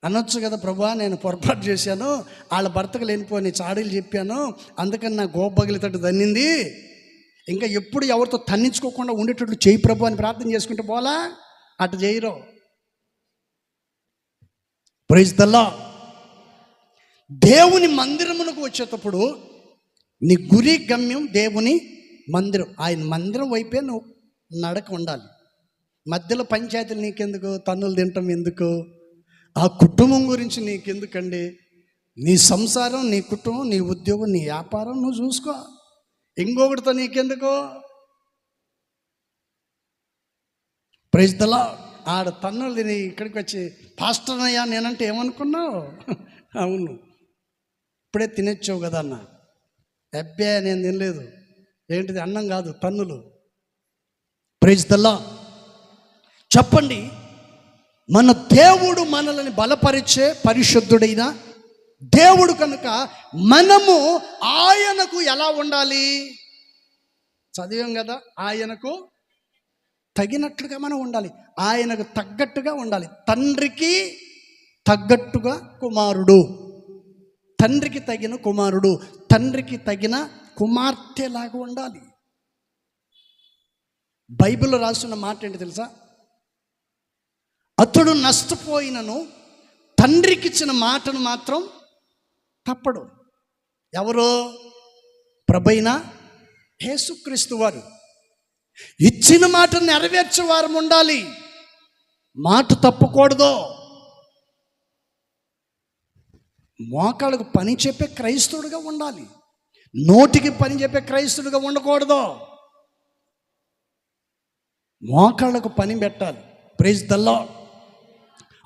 అనొచ్చు కదా, ప్రభువా నేను పొరపాటు చేశాను, వాళ్ళ భర్తకు లేనిపోని చాడీలు చెప్పాను, అందుకని నా గోపగిలితట్టు దన్నింది, ఇంకా ఎప్పుడు ఎవరితో తన్నించుకోకుండా ఉండేటట్లు చేయి ప్రభు అని ప్రార్థన చేసుకుంటే పోలా. అటు చేయరు. Praise the lord. దేవుని మందిరమునకు వచ్చేటప్పుడు నీ గురి గమ్యం దేవుని మందిరం. ఆయన మందిరం వైపే నువ్వు నడక ఉండాలి. మధ్యలో పంచాయతీలు నీకెందుకు, తన్నులు తింటాం ఎందుకు, ఆ కుటుంబం గురించి నీకెందుకండి? నీ సంసారం, నీ కుటుంబం, నీ ఉద్యోగం, నీ వ్యాపారం నువ్వు చూసుకో. ఇంకొకటితో నీకెందుకు? Praise the lord. ఆడ తన్నులు తిని ఇక్కడికి వచ్చి పాస్టర్ అయ్యా నేనంటే ఏమనుకున్నావు? అవును, ఇప్పుడే తినొచ్చావు కదా అన్న. అబ్బే నేను తినలేదు. ఏంటిది? అన్నం కాదు, తన్నులు. Praise the lord. చెప్పండి, మన దేవుడు మనల్ని బలపరిచే పరిశుద్ధుడైన దేవుడు కనుక మనము ఆయనకు ఎలా ఉండాలి? చదివాం కదా, ఆయనకు తగినట్లుగా మనం ఉండాలి, ఆయనకు తగ్గట్టుగా ఉండాలి. తండ్రికి తగ్గట్టుగా కుమారుడు, తండ్రికి తగిన కుమారుడు, తండ్రికి తగిన కుమార్తెలాగా ఉండాలి. బైబిల్లో రాస్తున్న మాట ఏంటి తెలుసా? అతడు నష్టపోయినను తండ్రికి ఇచ్చిన మాటను మాత్రం తప్పడు. ఎవరు? ప్రభైన యేసుక్రీస్తు వారు. ఇచ్చిన మాటను నెరవేర్చే వారు ఉండాలి, మాట తప్పకూడదు. మోకాళ్ళకు పని చెప్పే క్రైస్తవుడిగా ఉండాలి, నోటికి పని చెప్పే క్రైస్తవుడిగా ఉండకూడదు. మోకాళ్ళకు పని పెట్టాలి. Praise the lord.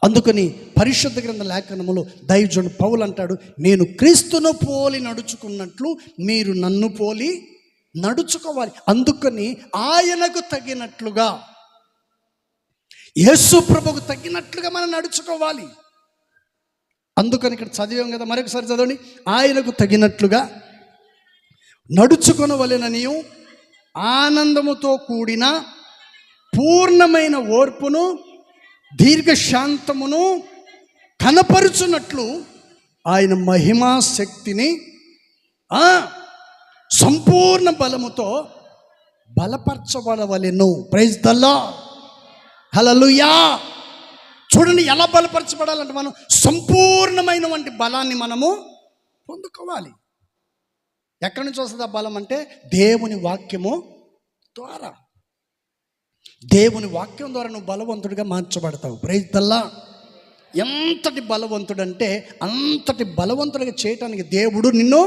అందుకని పరిశుద్ధ గ్రంథ లేఖనములో దైవజనుడు పౌలు అంటాడు, నేను క్రీస్తును పోలి నడుచుకున్నట్లు మీరు నన్ను పోలి నడుచుకోవాలి. అందుకని ఆయనకు తగినట్లుగా, యేసు ప్రభువుకు తగినట్లుగా మనం నడుచుకోవాలి. అందుకని ఇక్కడ చదివాం కదా, మరొకసారి చదవండి. ఆయనకు తగినట్లుగా నడుచుకొనవలెననియు ఆనందముతో కూడిన పూర్ణమైన ఓర్పును దీర్ఘశాంతమును కనపరుచున్నట్లు ఆయన మహిమా శక్తిని సంపూర్ణ బలముతో బలపరచబడవలెను. Praise the lord. హల్లెలూయా. చూడండి, ఎలా బలపరచబడాలంటే మనం సంపూర్ణమైన వంటి బలాన్ని మనము పొందుకోవాలి. ఎక్కడి నుంచి వస్తుంది ఆ బలం అంటే దేవుని వాక్యము ద్వారా. దేవుని వాక్యం ద్వారా నువ్వు బలవంతుడిగా మార్చబడతావు. Praise the lord. ఎంతటి బలవంతుడంటే అంతటి బలవంతుడిగా చేయటానికి దేవుడు నిన్ను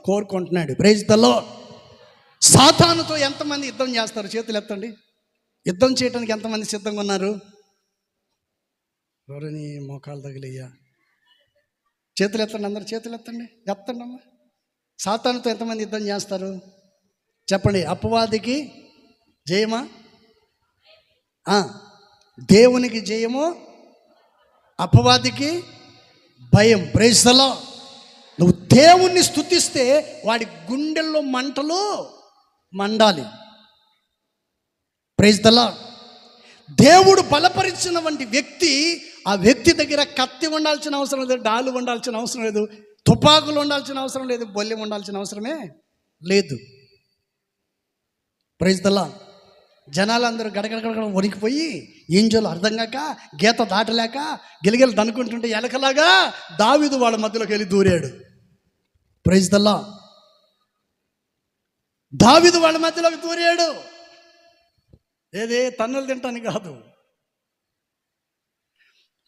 కోరుకుంటున్నాడు. Praise the lord. సాతానుతో ఎంతమంది యుద్ధం చేస్తారు? చేతులు ఎత్తండి. యుద్ధం చేయడానికి ఎంతమంది సిద్ధంగా ఉన్నారు? ఎవరిని మోకాలు తగిలయ్యా? చేతులు ఎత్తండి, అందరు చేతులు ఎత్తండి, ఎత్తండి అమ్మా. సాతానుతో ఎంతమంది యుద్ధం చేస్తారు చెప్పండి? అపవాదికి జయమా? దేవునికి జయము, అపవాదికి భయం. Praise the lord. నువ్వు దేవుణ్ణి స్తుతిస్తే వాడి గుండెల్లో మంటలు మండాలి. Praise the lord. దేవుడు బలపరిచిన వంటి వ్యక్తి, ఆ వ్యక్తి దగ్గర కత్తి ఉండాల్సిన అవసరం లేదు, డాలు ఉండాల్సిన అవసరం లేదు, తుపాకులు ఉండాల్సిన అవసరం లేదు, బొల్లెం ఉండాల్సిన అవసరమే లేదు. Praise the lord. జనాలందరూ గడగడగడ వణికిపోయి ఏం చేయాలో అర్థం కాక, గీత దాటలేక గిలగిలు దనుకుంటుంటే ఎలకలాగా దావీదు వాళ్ళ మధ్యలోకి వెళ్ళి దూరాడు. Praise the lord. దావీదు వాళ్ళ మధ్యలోకి దూరాడు. ఏదే తన్నులు తింటానికి కాదు.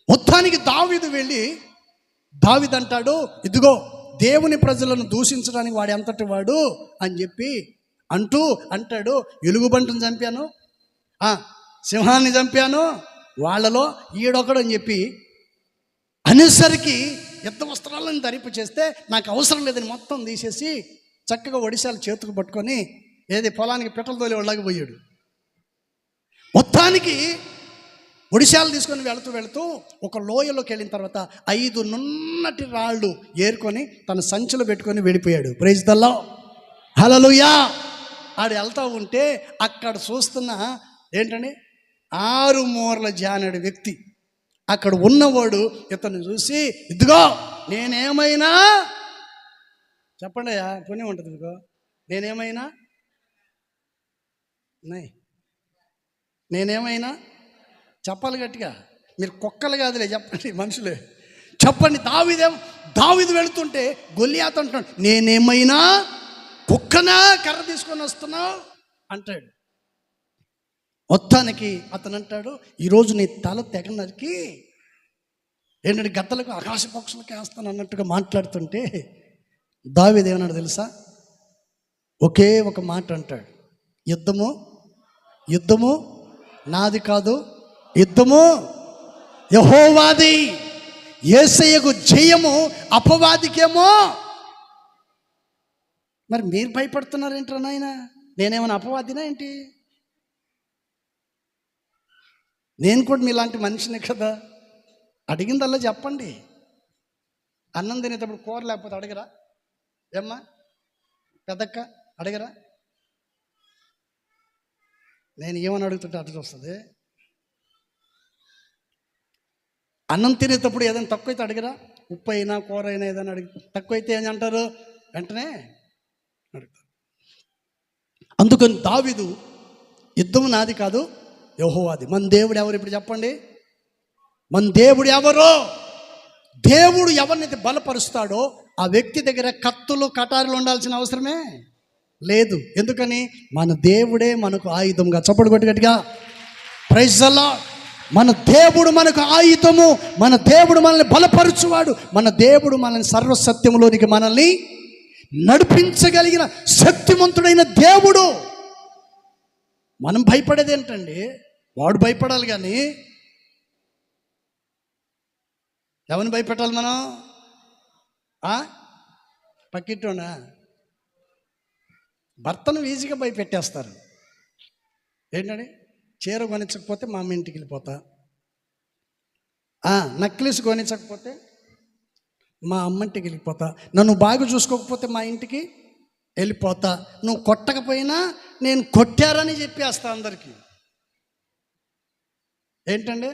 మొత్తానికి దావీదు వెళ్ళి, దావీదు అంటాడు, ఇదిగో దేవుని ప్రజలను దూషించడానికి వాడు ఎంతటి వాడు అని చెప్పి అంటాడు, ఎలుగుబంటుని చంపాను, సింహాన్ని చంపాను, వాళ్ళలో ఈడొకడు అని చెప్పి అనేసరికి యుద్ధ వస్త్రాలను ధరింపు చేస్తే నాకు అవసరం లేదని మొత్తం తీసేసి చక్కగా ఒడిశాలు చేతుకు పట్టుకొని ఏది పొలానికి పెట్రోల్ తోలి వాళ్ళకి పోయాడు. మొత్తానికి ఒడిశాలు తీసుకొని వెళుతూ ఒక లోయలోకి వెళ్ళిన తర్వాత 5 నున్నటి రాళ్ళు ఏరుకొని తన సంచిలో పెట్టుకొని వెళ్ళిపోయాడు. Praise the lord. హల్లెలూయా. ఆడు వెళ్తూ ఉంటే అక్కడ చూస్తున్న ఏంటండి 6 మూరల జానడు వ్యక్తి అక్కడ ఉన్నవాడు ఇతను చూసి, ఇదిగో నేనేమైనా చెప్పండి అయ్యా, పుణ్యం ఉంటుంది, ఇదిగో నేనేమైనా చెప్పాలి గట్టిగా. మీరు కుక్కలు కాదులే, చెప్పండి మనుషులే, చెప్పండి. దావీదు వెళుతుంటే గొల్లియాతు అంటున్నాడు, నేనేమైనా కుక్కనా కర్ర తీసుకొని వస్తున్నావు అంటాడు. మొత్తానికి అతను అంటాడు, ఈరోజు నీ తల తెగ నరికి ఏంటంటే గద్దలకు ఆకాశ పక్షులకి వేస్తాను అన్నట్టుగా మాట్లాడుతుంటే దావీదు ఏమన్నాడు తెలుసా? ఒకే ఒక మాట అంటాడు, యుద్ధము నాది కాదు, యుద్ధము యెహోవాది. యేసయ్యకు జయము, అపవాదికేమో. మరి మీరు భయపడుతున్నారేంట్రా నాయన? నేనేమైనా అపవాదినా ఏంటి? నేను కూడా మీలాంటి మనిషిని కదా. అడిగిందల్లా చెప్పండి. అన్నం తినేటప్పుడు కూర లేకపోతే అడగరా? ఏమ్మా పెద్దక్క అడగరా? నేను ఏమని అడుగుతుంటే అడ్డు వస్తుంది. అన్నం తినేటప్పుడు ఏదైనా తక్కువ అయితే అడగరా? ఉప్పు అయినా కూర అయినా ఏదైనా తక్కువ అయితే ఏం అంటారు? వెంటనే అడుగుతారు. అందుకని దావీదు యుద్ధం నాది కాదు, యెహోవాది. మన దేవుడు ఎవరు? ఇప్పుడు చెప్పండి, మన దేవుడు ఎవరు? దేవుడు ఎవరినైతే బలపరుస్తాడో ఆ వ్యక్తి దగ్గర కత్తులు కటారులు ఉండాల్సిన అవసరమే లేదు. ఎందుకని? మన దేవుడే మనకు ఆయుధంగా. చప్పట్లు కొట్టి గట్టిగా ప్రైజ్ ది లార్డ్. మన దేవుడు మనకు ఆయుధము, మన దేవుడు మనల్ని బలపరచువాడు, మన దేవుడు మనల్ని సర్వసత్యములోనికి మనల్ని నడిపించగలిగిన శక్తిమంతుడైన దేవుడు. మనం భయపడేది ఏంటండి? వాడు భయపడాలి, కానీ ఎవరిని భయపెట్టాలి మనం? పక్కింటోనా? భర్తను ఈజీగా భయపెట్టేస్తారు. ఏంటండి, చీర కొనించకపోతే మా అమ్మ ఇంటికి వెళ్ళిపోతా, నక్లీస్ కొనించకపోతే మా అమ్మ ఇంటికి వెళ్ళిపోతా, నన్ను బాగా చూసుకోకపోతే మా ఇంటికి వెళ్ళిపోతా, నువ్వు కొట్టకపోయినా నేను కొట్టారని చెప్పేస్తా అందరికీ. ఏంటండి?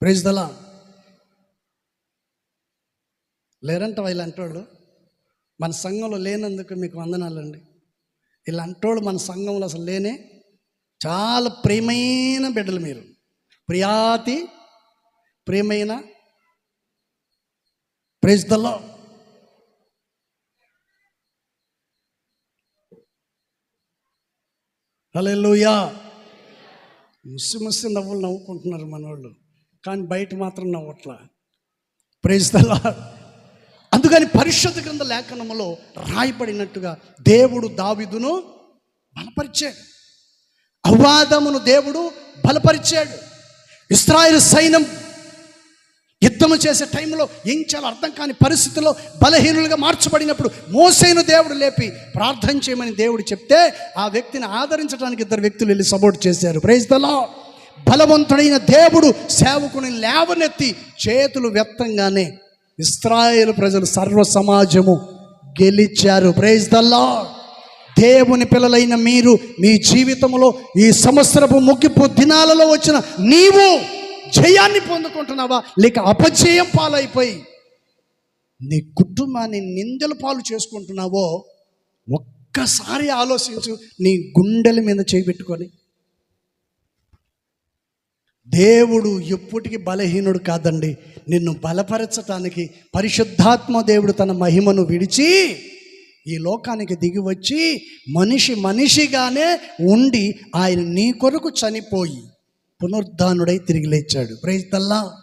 Praise the lord. లేరంట ఇలాంటి వాళ్ళు మన సంఘంలో లేనందుకు మీకు వందనాలండి. ఇలాంటి వాళ్ళు మన సంఘంలో అసలు లేనే. చాలా ప్రియమైన బిడ్డలు మీరు, ప్రియాతి ప్రియమైన. Praise the lord. హల్లెలూయా. ముసి నవ్వులు నవ్వుకుంటున్నారు మనోళ్ళు, కానీ బయట మాత్రం నవ్వట్లా. Praise the lord. అందుకని పరిశుద్ధ గ్రంథ లేఖనములో రాయబడినట్టుగా దేవుడు దావీదును బలపరిచాడు, అవ్వాదమును దేవుడు బలపరిచాడు. ఇశ్రాయేలు సైన్యం యుద్ధము చేసే టైంలో ఏం చాలా అర్థం కాని పరిస్థితుల్లో బలహీనులుగా మార్చబడినప్పుడు మోసేను దేవుడు లేపి ప్రార్థన చేయమని దేవుడు చెప్తే ఆ వ్యక్తిని ఆదరించడానికి ఇద్దరు వ్యక్తులు వెళ్ళి సపోర్ట్ చేశారు. Praise the lord. బలవంతుడైన దేవుడు సేవకుని లేవనెత్తి చేతులు వ్యక్తంగానే ఇశ్రాయేలు ప్రజలు సర్వ సమాజము గెలిచారు. Praise the lord. దేవుని పిల్లలైన మీరు మీ జీవితంలో ఈ సంవత్సరపు ముగింపు దినాలలో వచ్చిన నీవు జయాన్ని పొందుకుంటున్నావా, లేక అపజయం పాలైపోయి నీ కుటుంబాన్ని నిందల పాలు చేసుకుంటున్నావో ఒక్కసారి ఆలోచించు. నీ గుండెల మీద చేయబెట్టుకొని, దేవుడు ఎప్పటికీ బలహీనుడు కాదండి. నిన్ను బలపరచటానికి పరిశుద్ధాత్మ దేవుడు తన మహిమను విడిచి ఈ లోకానికి దిగి వచ్చి మనిషిగానే ఉండి ఆయన నీ కొరకు చనిపోయి పునరుద్ధానుడై తిరిగి లేచాడు. Praise the lord.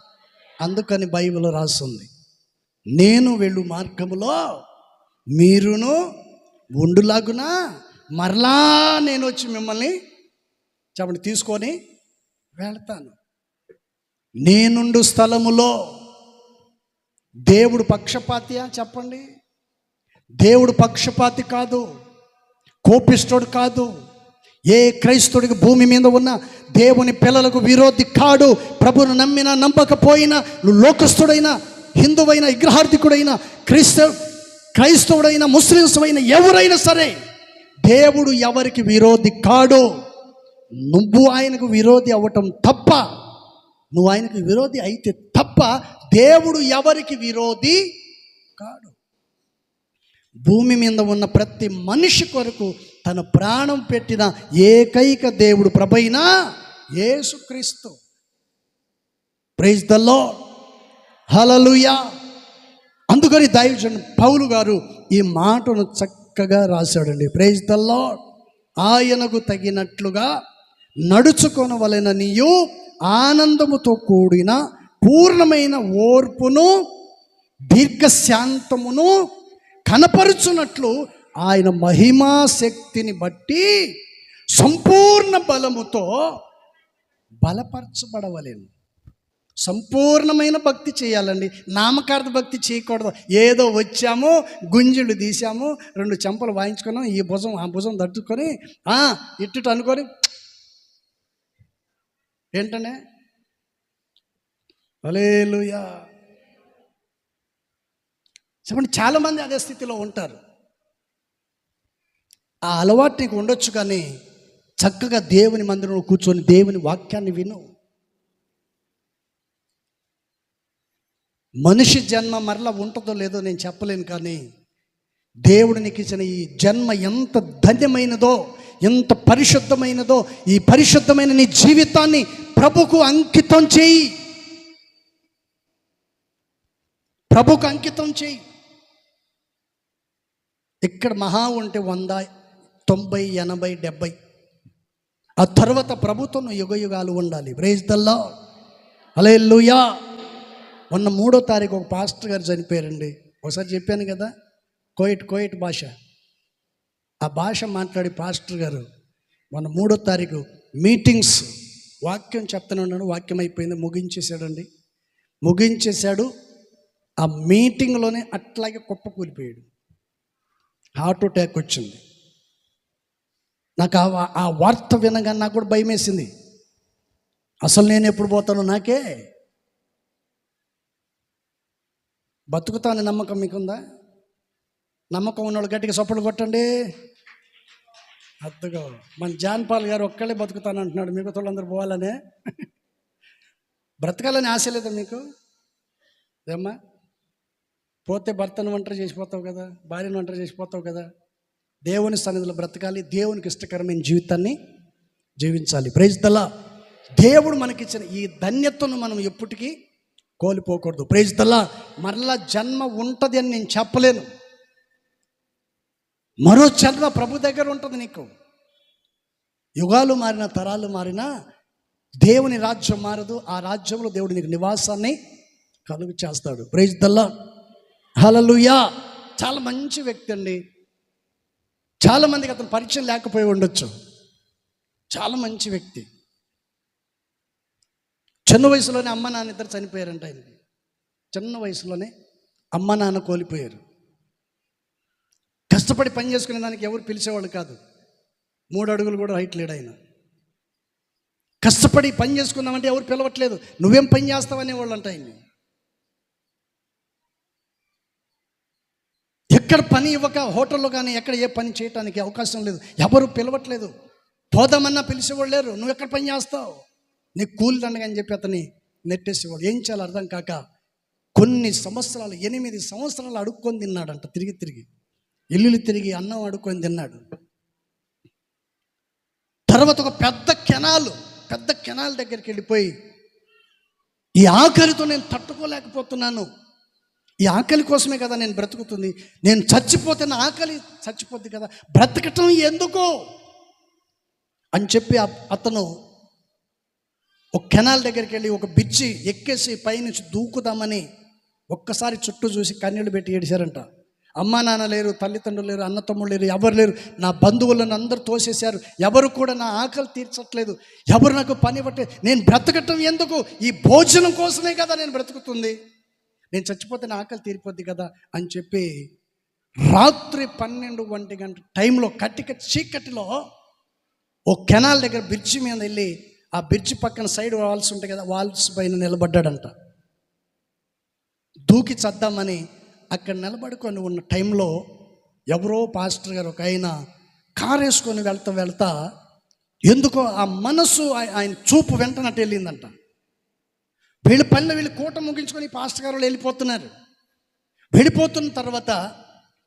అందుకని బైబిల్లో రాస్తుంది, నేను వెళ్ళు మార్గములో మీరును ఉండులాగునా మరలా నేను వచ్చి మిమ్మల్ని చెప్పండి తీసుకొని వెళ్తాను. నేనుండు స్థలములో. దేవుడు పక్షపాతియా? చెప్పండి. దేవుడు పక్షపాతి కాదు, కోపిష్ఠుడు కాదు. ఏ క్రైస్తవుడికి భూమి మీద ఉన్న దేవుని పిల్లలకు విరోధి కాడు. ప్రభువును నమ్మినా నమ్మకపోయినా, నువ్వు లోకస్తుడైనా, హిందువైనా, విగ్రహార్థికుడైనా, క్రైస్తవుడైనా, ముస్లిమ్స్ అయినా, ఎవరైనా సరే దేవుడు ఎవరికి విరోధి కాడు. నువ్వు ఆయనకు విరోధి అవ్వటం తప్ప, నువ్వు ఆయనకు విరోధి అయితే తప్ప దేవుడు ఎవరికి విరోధి కాడు. భూమి మీద ఉన్న ప్రతి మనిషి కొరకు తన ప్రాణం పెట్టిన ఏకైక దేవుడు ప్రభైన యేసుక్రీస్తు. Praise the lord. హల్లెలూయా. అందుకని దైవజనుడు పౌలు గారు ఈ మాటను చక్కగా రాశాడండి. Praise the lord. ఆయనకు తగినట్లుగా నడుచుకొనవలెననియు ఆనందముతో కూడిన పూర్ణమైన ఓర్పును దీర్ఘశాంతమును కనపరుచున్నట్లు ఆయన మహిమా శక్తిని బట్టి సంపూర్ణ బలముతో బలపరచబడవలెను. సంపూర్ణమైన భక్తి చేయాలండి, నామకార్థ భక్తి చేయకూడదు. ఏదో వచ్చాము, గుంజులు తీసాము, 2 చెంపలు వాయించుకున్నాం, ఈ భుజం ఆ భుజం తట్టుకొని ఇట్టుట అనుకొని ఏంటనే హల్లెలూయా చెప్పండి. చాలామంది అదే స్థితిలో ఉంటారు. ఆ అలవాటు నీకు ఉండొచ్చు, కానీ చక్కగా దేవుని మందిరంలో కూర్చొని దేవుని వాక్యాన్ని విను. మనిషి జన్మ మరలా ఉంటుందో లేదో నేను చెప్పలేను, కానీ దేవుడు నీకు ఇచ్చిన ఈ జన్మ ఎంత ధన్యమైనదో, ఎంత పరిశుద్ధమైనదో. ఈ పరిశుద్ధమైన నీ జీవితాన్ని ప్రభుకు అంకితం చేయి, ప్రభుకు అంకితం చేయి. ఇక్కడ మహా ఉంటే 100, 90, 80, 70 ఆ తర్వాత ప్రభుత్వం యుగయుగాలు ఉండాలి. Praise the lord. హల్లెలూయా. మొన్న 3వ తారీఖు ఒక పాస్టర్ గారు చనిపోయారండి. ఒకసారి చెప్పాను కదా, కోయిట్ భాష. ఆ భాష మాట్లాడి పాస్టర్ గారు మొన్న 3వ తారీఖు మీటింగ్స్ వాక్యం చెప్తున్నాడు. వాక్యం అయిపోయింది, ముగించేశాడు. ఆ మీటింగ్లోనే అట్లాగే కుప్ప కూలిపోయాడు. హార్ట్ అటాక్ వచ్చింది. నాకు ఆ వార్త వినగానే నాకు కూడా భయం వేసింది. అసలు నేను ఎప్పుడు పోతానో నాకే. బతుకుతాను నమ్మకం మీకుందా? నమ్మకం ఉన్నవాళ్ళు గట్టిగా చప్పట్లు కొట్టండి. అద్దుగా మన జాన్ పాల్ గారు ఒక్కళ్ళే బతుకుతాను అంటున్నాడు. మిగతా వాళ్ళందరూ పోవాలనే. బ్రతకాలని ఆశ లేదా మీకు? ఏమ్మా, పోతే భర్తను ఒంటరి చేసిపోతావు కదా, భార్యను ఒంటరి చేసిపోతావు కదా. దేవుని సన్నిధిలో బ్రతకాలి, దేవునికి ఇష్టకరమైన జీవితాన్ని జీవించాలి. Praise the lord. దేవుడు మనకిచ్చిన ఈ ధన్యతను మనం ఎప్పటికీ కోల్పోకూడదు. Praise the lord. మరలా జన్మ ఉంటుంది అని నేను చెప్పలేను. మరో జన్మ ప్రభు దగ్గర ఉంటుంది నీకు. యుగాలు మారిన, తరాలు మారినా దేవుని రాజ్యం మారదు. ఆ రాజ్యంలో దేవుడు నీకు నివాసాన్ని కలుగు చేస్తాడు. Praise the lord. హల్లెలూయా. చాలా మంచి వ్యక్తి అండి. చాలామందికి అతను పరిచయం లేకపోయి ఉండొచ్చు. చాలా మంచి వ్యక్తి. చిన్న వయసులోనే అమ్మ నాన్న ఇద్దరు చనిపోయారంట. ఆయనకి చిన్న వయసులోనే అమ్మ నాన్న కోల్పోయారు. కష్టపడి పని చేసుకునే దానికి ఎవరు పిలిచేవాళ్ళు కాదు. 3 అడుగులు కూడా హైట్ లేడు ఆయన. కష్టపడి పని చేసుకుందామంటే ఎవరు పిలవట్లేదు. నువ్వేం పని చేస్తావనే వాళ్ళు అంట ఆయన్ని. ఎక్కడ పని ఇవ్వక, హోటల్లో కానీ ఎక్కడ ఏ పని చేయడానికి అవకాశం లేదు. ఎవరు పిలవట్లేదు. పోదామన్నా పిలిచేవాళ్ళు లేరు. నువ్వు ఎక్కడ పని చేస్తావు, నీకు కూలి దండగా అని చెప్పి అతన్ని నెట్టేసేవాడు. ఏం చేయాలో అర్థం కాక కొన్ని సంవత్సరాలు, 8 సంవత్సరాలు అడుక్కొని తిన్నాడంట. తిరిగి ఇల్లులు తిరిగి అన్నం అడుక్కొని తిన్నాడు. తర్వాత ఒక పెద్ద కెనాల్ దగ్గరికి వెళ్ళిపోయి, ఈ ఆకలితో నేను తట్టుకోలేకపోతున్నాను, ఈ ఆకలి కోసమే కదా నేను బ్రతుకుతుంది, నేను చచ్చిపోతే నా ఆకలి చచ్చిపోద్ది కదా, బ్రతకటం ఎందుకు అని చెప్పి అతను ఒక కెనాల్ దగ్గరికి వెళ్ళి ఒక బిచ్చి ఎక్కేసి పైనుంచి దూకుదామని ఒక్కసారి చుట్టూ చూసి కన్నీళ్ళు పెట్టి ఏడిశారంట. అమ్మా నాన్న లేరు, తల్లిదండ్రులు లేరు, అన్న తమ్ముళ్ళు లేరు, ఎవరు లేరు. నా బంధువులను అందరూ తోసేశారు. ఎవరు కూడా నా ఆకలి తీర్చట్లేదు. ఎవరు నాకు పని ఇవ్వట్లేదు. నేను బ్రతకటం ఎందుకు? ఈ భోజనం కోసమే కదా నేను బ్రతుకుతుంది. నేను చచ్చిపోతే నా ఆకలి తీరిపోద్ది కదా అని చెప్పి రాత్రి 12 గంట టైంలో చీకటిలో ఓ కెనాల్ దగ్గర బ్రిడ్జి మీద వెళ్ళి, ఆ బ్రిడ్జి పక్కన సైడ్ వాల్స్ ఉంటాయి కదా, వాల్స్ పైన నిలబడ్డాడంట. దూకి చద్దామని అక్కడ నిలబడుకొని ఉన్న టైంలో ఎవరో పాస్టర్ గారు ఒక ఆయన కారు వేసుకొని వెళ్తా ఎందుకో ఆ మనసు ఆయన చూపు వెంటనట్టు వెళ్ళిందంట. వీళ్ళ పనిలో వీళ్ళు కూట ముగించుకొని పాస్టర్ గారు వెళ్ళిపోతున్నారు. వెళ్ళిపోతున్న తర్వాత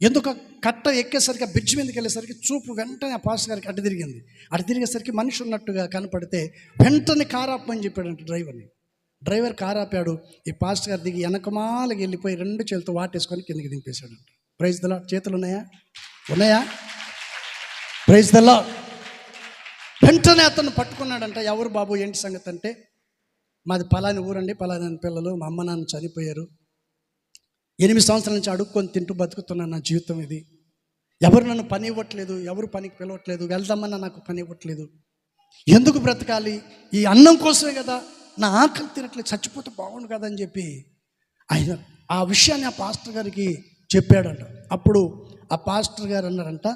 ఎందుకు కట్ట ఎక్కేసరికి, ఆ బ్రిడ్జ్ మీదకి వెళ్ళేసరికి చూపు వెంటనే ఆ పాస్టర్ గారికి అటు తిరిగింది. అటు తిరిగేసరికి మనిషి ఉన్నట్టుగా కనపడితే వెంటనే కారు ఆపమని చెప్పాడంట డ్రైవర్ని. డ్రైవర్ కారు ఆపాడు. ఈ పాస్టర్ గారు దిగి వెనకమాలకి వెళ్ళిపోయి 2 చేతులతో వాటేసుకొని కిందకి దింపేశాడంట. Praise the lord. చేతులు ఉన్నాయా? Praise the lord. వెంటనే అతను పట్టుకున్నాడంట. ఎవరు బాబు, ఏంటి సంగతి అంటే, మాది పలాని ఊరండి, పలాని పిల్లలు, మా అమ్మ నాన్న చనిపోయారు, 8 సంవత్సరాల నుంచి అడుక్కొని తింటూ బతుకుతున్నాను, నా జీవితం ఇది. ఎవరు నన్ను పని ఇవ్వట్లేదు, ఎవరు పనికి పిలవట్లేదు, వెళ్దామన్నా నాకు పని ఇవ్వట్లేదు, ఎందుకు బ్రతకాలి? ఈ అన్నం కోసమే కదా, నా ఆకలి తినట్లేదు, చచ్చిపోతే బాగుండు కదా అని చెప్పి ఆయన ఆ విషయాన్ని ఆ పాస్టర్ గారికి చెప్పాడంట. అప్పుడు ఆ పాస్టర్ గారు అన్నారంట,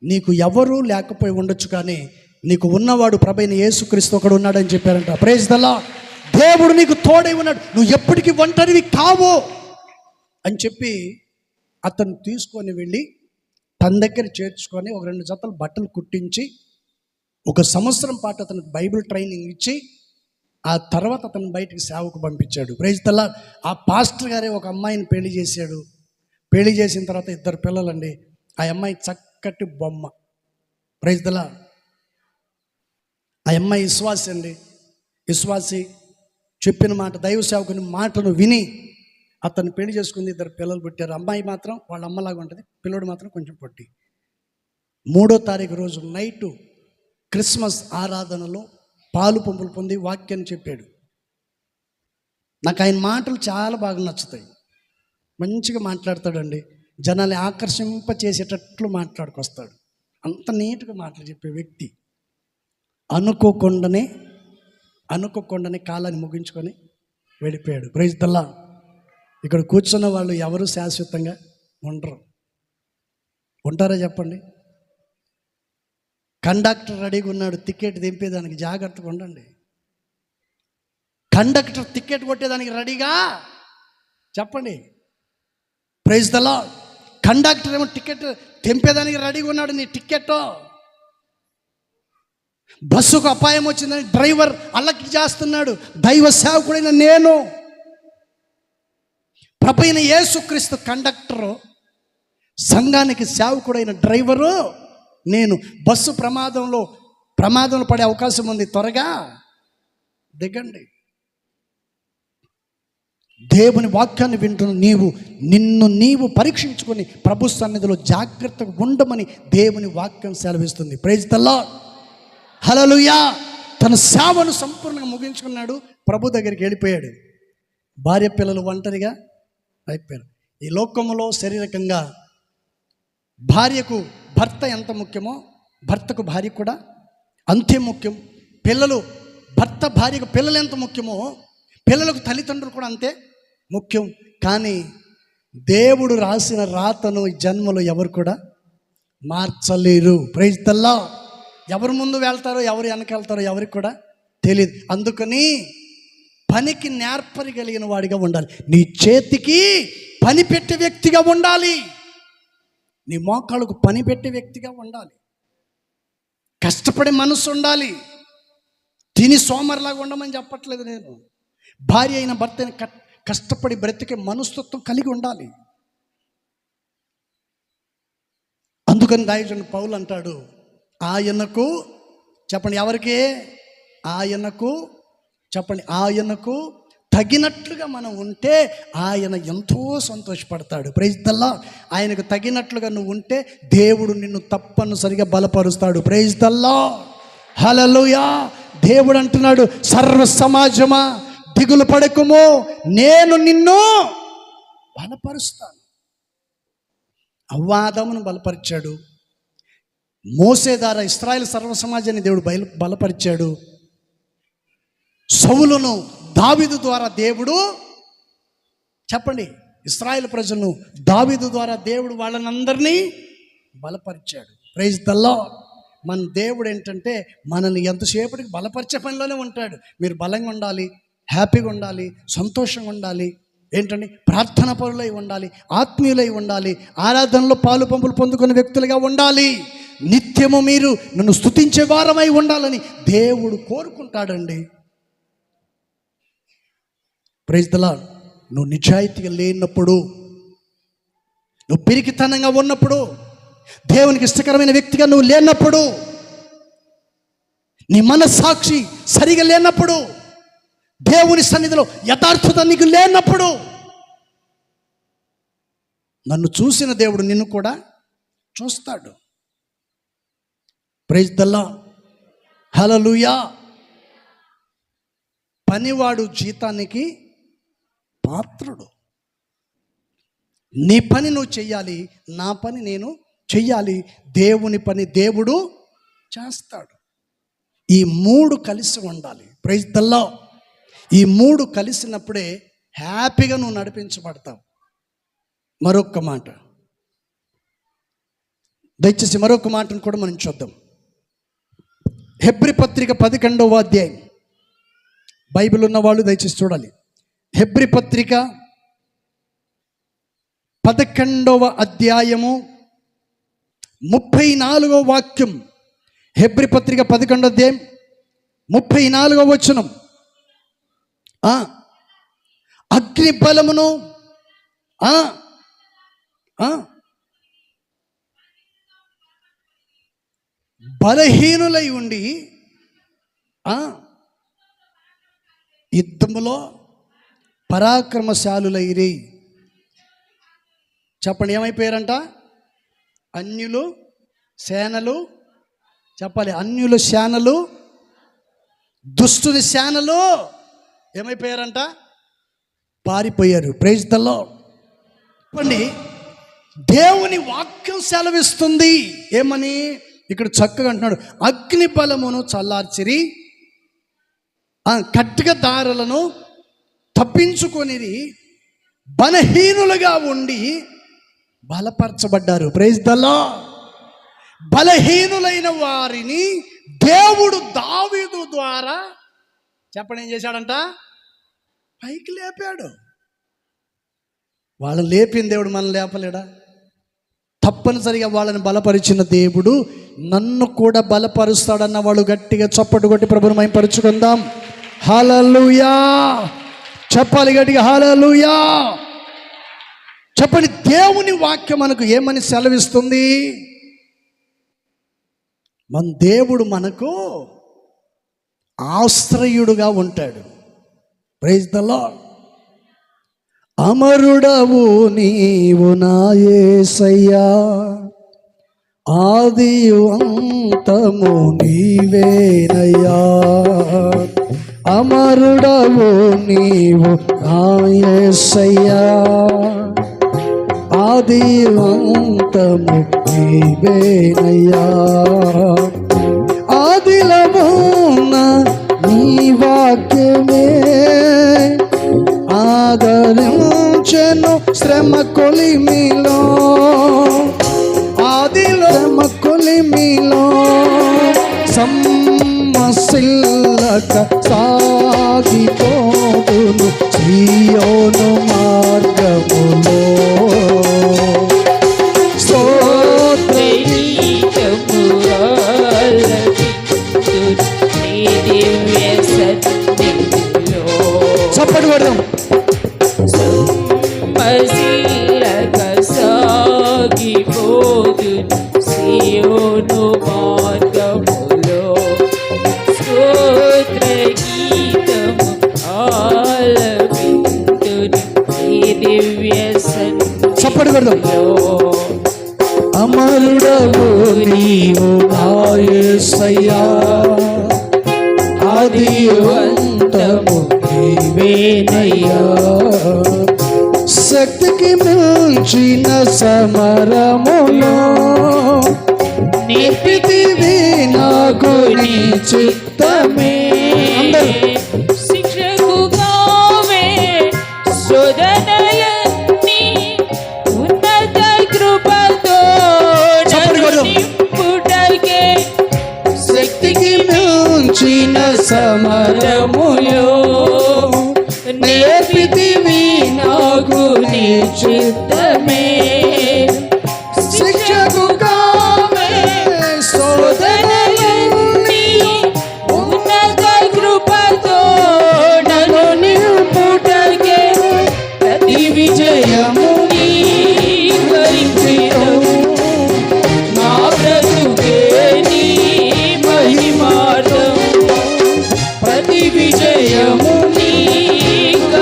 నీకు ఎవరు లేకపోయి ఉండొచ్చు, కానీ నీకు ఉన్నవాడు ప్రభువైన యేసుక్రీస్తు ఒకడు ఉన్నాడని చెప్పారంట. Praise the lord. దేవుడు నీకు తోడై ఉన్నాడు, నువ్వు ఎప్పటికీ ఒంటరివి కావు అని చెప్పి అతను తీసుకొని వెళ్ళి తన దగ్గర చేర్చుకొని ఒక 2 జతలు బట్టలు కుట్టించి 1 సంవత్సరం పాటు అతనికి బైబిల్ ట్రైనింగ్ ఇచ్చి ఆ తర్వాత అతను బయటికి సేవకు పంపించాడు. Praise the lord. ఆ పాస్టర్ గారే ఒక అమ్మాయిని పెళ్లి చేశాడు. పెళ్లి చేసిన తర్వాత 2 పిల్లలండి. ఆ అమ్మాయి చక్కటి బొమ్మ. Praise the lord. ఆ అమ్మాయి విశ్వాసి అండి. విశ్వాసి, చెప్పిన మాట, దైవ సేవకుని మాటను విని అతను పెళ్లి చేసుకుంది. 2 పిల్లలు పుట్టారు. అమ్మాయి మాత్రం వాళ్ళ అమ్మలాగా ఉంటుంది, పిల్లడు మాత్రం కొంచెం పొట్టి. 3వ తారీఖు రోజు నైటు క్రిస్మస్ ఆరాధనలో పాలు పంపులు పొంది వాక్యాన్ని చెప్పాడు. నాకు ఆయన మాటలు చాలా బాగా నచ్చుతాయి. మంచిగా మాట్లాడతాడండి. జనాల్ని ఆకర్షింప చేసేటట్లు మాట్లాడుకొస్తాడు. అంత నీట్గా మాటలు చెప్పే వ్యక్తి. అనుకోకుండానే కాలాన్ని ముగించుకొని వెళ్ళిపోయాడు. Praise the lord. ఇక్కడ కూర్చున్న వాళ్ళు ఎవరు శాశ్వతంగా ఉండరు. ఉంటారా చెప్పండి? కండక్టర్ రెడీగా ఉన్నాడు టికెట్ దింపేదానికి, జాగ్రత్తగా ఉండండి. కండక్టర్ టికెట్ కొట్టేదానికి రెడీగా చెప్పండి. Praise the lord. కండక్టర్ ఏమో టికెట్ తెంపేదానికి రెడీగా ఉన్నాడు. నీ టికెట్ బస్సుకు అపాయం వచ్చిందని డ్రైవర్ అల్లకి చేస్తున్నాడు. దైవ సేవకుడైన నేను, ప్రభువైన యేసుక్రీస్తు కండక్టరు, సంఘానికి సేవకుడైన డ్రైవరు నేను. బస్సు ప్రమాదంలో పడే అవకాశం ఉంది, త్వరగా దిగండి. దేవుని వాక్యాన్ని వింటున్న నిన్ను పరీక్షించుకొని ప్రభు సన్నిధిలో జాగ్రత్తగా ఉండమని దేవుని వాక్యం సెలవిస్తుంది. Praise the lord. హల్లెలూయా. తన సేవను సంపూర్ణంగా ముగించుకున్నాడు. ప్రభు దగ్గరికి వెళ్ళిపోయాడు. భార్య పిల్లలు ఒంటరిగా అయిపోయారు. ఈ లోకంలో శారీరకంగా భార్యకు భర్త ఎంత ముఖ్యమో భర్తకు భార్య కూడా అంతే ముఖ్యం. భార్యకు పిల్లలు ఎంత ముఖ్యమో పిల్లలకు తల్లిదండ్రులు కూడా అంతే ముఖ్యం. కానీ దేవుడు రాసిన రాతను ఈ జన్మలో ఎవరు కూడా మార్చలేరు. Praise the lord. ఎవరు ముందు వెళ్తారో ఎవరు వెనక వెళ్తారో ఎవరికి కూడా తెలియదు. అందుకని పనికి నేర్పరి కలిగిన వాడిగా ఉండాలి. నీ చేతికి పని పెట్టే వ్యక్తిగా ఉండాలి. నీ మోకాళ్ళకు పని పెట్టే వ్యక్తిగా ఉండాలి. కష్టపడే మనసు ఉండాలి. తిని సోమరిలాగా ఉండమని చెప్పట్లేదు నేను. భార్య అయిన భర్తని కష్టపడి బ్రతికే మనస్తత్వం కలిగి ఉండాలి. అందుకని దైవజనుడు పౌలు అంటాడు, ఆయనకు చెప్పండి, ఎవరికి? ఆయనకు తగినట్లుగా మనం ఉంటే ఆయన ఎంతో సంతోషపడతాడు. Praise the lord. ఆయనకు తగినట్లుగా నువ్వు ఉంటే దేవుడు నిన్ను తప్పనిసరిగా బలపరుస్తాడు. Praise the lord. హల్లెలూయా. దేవుడు అంటున్నాడు, సర్వ సమాజమా దిగులు పడకుము, నేను నిన్ను బలపరుస్తాను. అవ్వాదమును బలపరిచాడు. మోసే ద్వారా ఇశ్రాయేలు సర్వ సమాజాన్ని దేవుడు బలపరిచాడు. సౌలును దావీదు ద్వారా దేవుడు చెప్పండి, ఇశ్రాయేలు ప్రజలను దావీదు ద్వారా దేవుడు వాళ్ళనందరినీ బలపరిచాడు. Praise the lord. మన దేవుడు ఏంటంటే మనల్ని ఎంతసేపటికి బలపరిచే పనిలోనే ఉంటాడు. మీరు బలంగా ఉండాలి, హ్యాపీగా ఉండాలి, సంతోషంగా ఉండాలి. ఏంటండి? ప్రార్థన పరులై ఉండాలి, ఆత్మీయులై ఉండాలి, ఆరాధనలో పాలు పంపులు పొందుకునే వ్యక్తులుగా ఉండాలి. నిత్యము మీరు నన్ను స్తుతించే వారమై ఉండాలని దేవుడు కోరుకుంటాడండి. Praise the lord. నువ్వు నిజాయితీగా లేనప్పుడు, నువ్వు పిరికితనంగా ఉన్నప్పుడు, దేవునికి ఇష్టకరమైన వ్యక్తిగా నువ్వు లేనప్పుడు, నీ మనస్సాక్షి సరిగా లేనప్పుడు, దేవుని సన్నిధిలో యథార్థత నీకు లేనప్పుడు, నన్ను చూసిన దేవుడు నిన్ను కూడా చూస్తాడు. Praise the lord. హల్లెలూయా. పనివాడు జీతానికి పాత్రుడు. నీ పని నువ్వు చెయ్యాలి, నా పని నేను చెయ్యాలి. దేవుని పని దేవుడు చేస్తాడు. ఈ మూడు కలిసి ఉండాలి. Praise the lord. ఈ మూడు కలిసినప్పుడే హ్యాపీగా నువ్వు నడిపించబడతావు. మరొక మాట, దయచేసి మరొక మాటను కూడా మనం చూద్దాం. హెబ్రీ పత్రిక 11వ అధ్యాయం. బైబిల్ ఉన్నవాళ్ళు దయచేసి చూడాలి. హెబ్రీ పత్రిక 11వ అధ్యాయము 34వ వాక్యం. హెబ్రీ పత్రిక 11వ అధ్యాయం 34వ వచనం. అగ్ని బలమును బలహీనులై ఉండి యుద్ధములో పరాక్రమశాలులైరి. చెప్పండి, ఏమైపోయారంట? అన్యులు, సేనలు, చెప్పాలి. అన్యుల సేనలు, దుష్టుని సేనలు ఏమైపోయారంట? పారిపోయారు. Praise the lord. చెప్పండి, దేవుని వాక్యం సెలవిస్తుంది ఏమని? ఇక్కడ చక్కగా అంటున్నాడు, అగ్ని బలమును చల్లార్చిరి, ఖడ్గ దారులను తప్పించుకొనిరి, బలహీనులుగా ఉండి బలపరచబడ్డారు. Praise the lord. బలహీనులైన వారిని దేవుడు దావీదు ద్వారా చెప్పండి ఏం చేశాడంట? పైకి లేపాడు. వాళ్ళని లేపిన దేవుడు మనల్ని లేపలేడా? తప్పనిసరిగా వాళ్ళని బలపరిచిన దేవుడు నన్ను కూడా బలపరుస్తాడన్న వాళ్ళు గట్టిగా చప్పటు కొట్టి ప్రభువుని మహిమపరుచుకుందాం. హల్లెలూయా చెప్పాలి గట్టిగా, హల్లెలూయా చెప్పండి. దేవుని వాక్యం మనకు ఏమని సెలవిస్తుంది? మన దేవుడు మనకు ఆశ్రయుడుగా ఉంటాడు. Praise the lord. అమరుడవు నీవు నా యేసయ్యా, ఆదియు అంతము నీవేనయ్యా. అమరుడవు నీవు నా యేసయ్యా, ఆదియు అంతము నీవేనయ్యా. ఆదిలమున నీ వాక్యమే ఆదరించెను శ్రమ కొలిమిలో, ఆదిలో శ్రమ కొలిమిలో సమ్మసిల్లక సాగిపోదును సీయోను మార్గములో. చప్పటి పడదాం. సియోను మార్గములో స్తోత్ర గీతము ఆలపింతును నీ దివ్య చప్పటి పడదాం. అమరుడవు నీవు నా యేసయ్యా, ఆదియు అంతము నీవేనయ్యా. శక్తికి మించిన సమరములో నేర్పితివి నాకు నీ చిత్తమే. శిక్షకుగావే శోధనయన్ని ఉన్నత కృపతో నింపుటకే శక్తికి మించిన సమరములో నేర్పితివి నాకు నీ చిత్తమే. శిక్షకుగావే శోధనయన్ని ఉన్నత కృపతో నన్ను నింపుటకే ప్రతి విజయము నీకరించెదవు. నా బ్రతుకే నీ మహిమార్థం, ప్రతి విజయము నీకరించెదవు.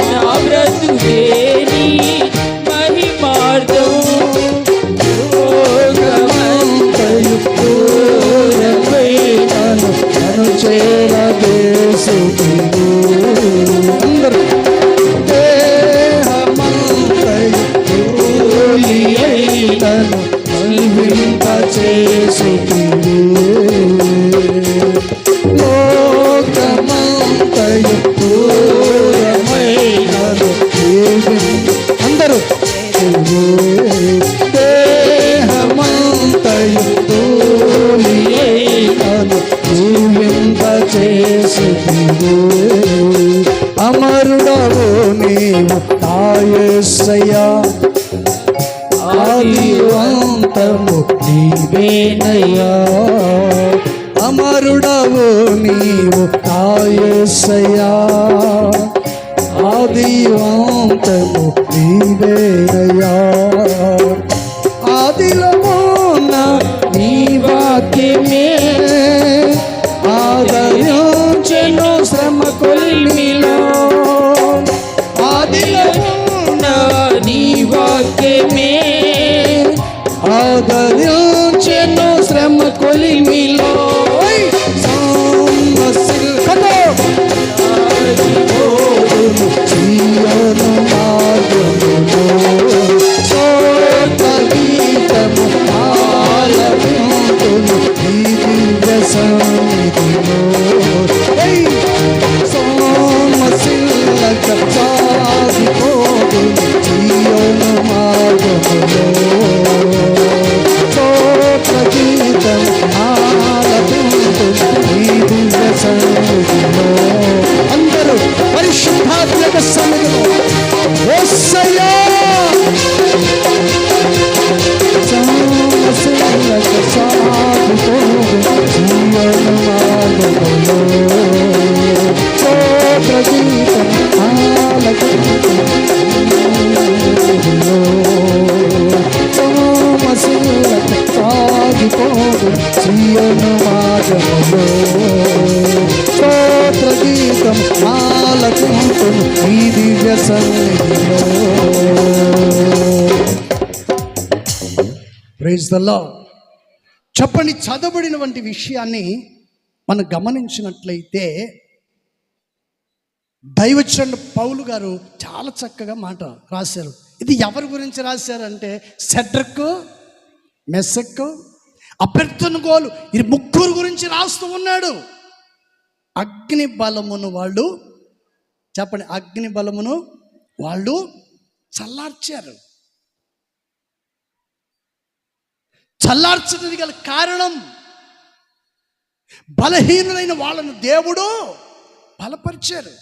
నా బ్రతుకే నీ మహిమార్థం. నన్ను చేరదేశుడు అందరూ దేహమంతను జీవింప చేసుడు. లోకమంతయు పూరమైనను అందరూ దేహమంతయు పూరమైనను జీవింప చేసుడు. అమరుడవు నీవు నా యేసయ్యా, ఆదియు అంతము నీవేనయ్యా. అమరుడవు నీవు నా యేసయ్యా, ఆదియు అంతము నీవేనయ్యా. ఆదిలోన నీ వాక్యమే ఆదరించెను శ్రమ కొలిమిలో. ఆదిలోన నీ వాక్యమే ఆదరించెను సన్నిధిలో సోమశిలక సాగిపోదు జీవన మార్గములో స్తోత్ర గీతం ఆలపించు ఈ దివ్య సన్నిధిలో. అందరూ పరిశుద్ధాత్మక సన్నిధిలో యేసయ్యా సోమశిలక సాగిపోదు జీవన మార్గములో స్తోత్ర గీతం ఆలపించు సోమశిలక సాగిపోదు జీవన మార్గములో స్తోత్ర గీతం ఆలపించు ఈ దివ్య సన్నిధిలో. Praise the lord. చెప్పండి, చదవబడినటువంటి విషయాన్ని మనం గమనించినట్లయితే దైవజనుడు పౌలు గారు చాలా చక్కగా మాట రాశారు. ఇది ఎవరి గురించి రాశారంటే షడ్రకు, మెషకు, అబేద్నెగోలు ఈ ముగ్గురు గురించి రాస్తూ ఉన్నాడు. అగ్ని బలమును వాళ్ళు, చెప్పండి, అగ్ని బలమును వాళ్ళు చల్లార్చారు. చల్లార్చడానికి గల కారణం బలహీనులైన వాళ్ళను దేవుడు బలపరిచారు.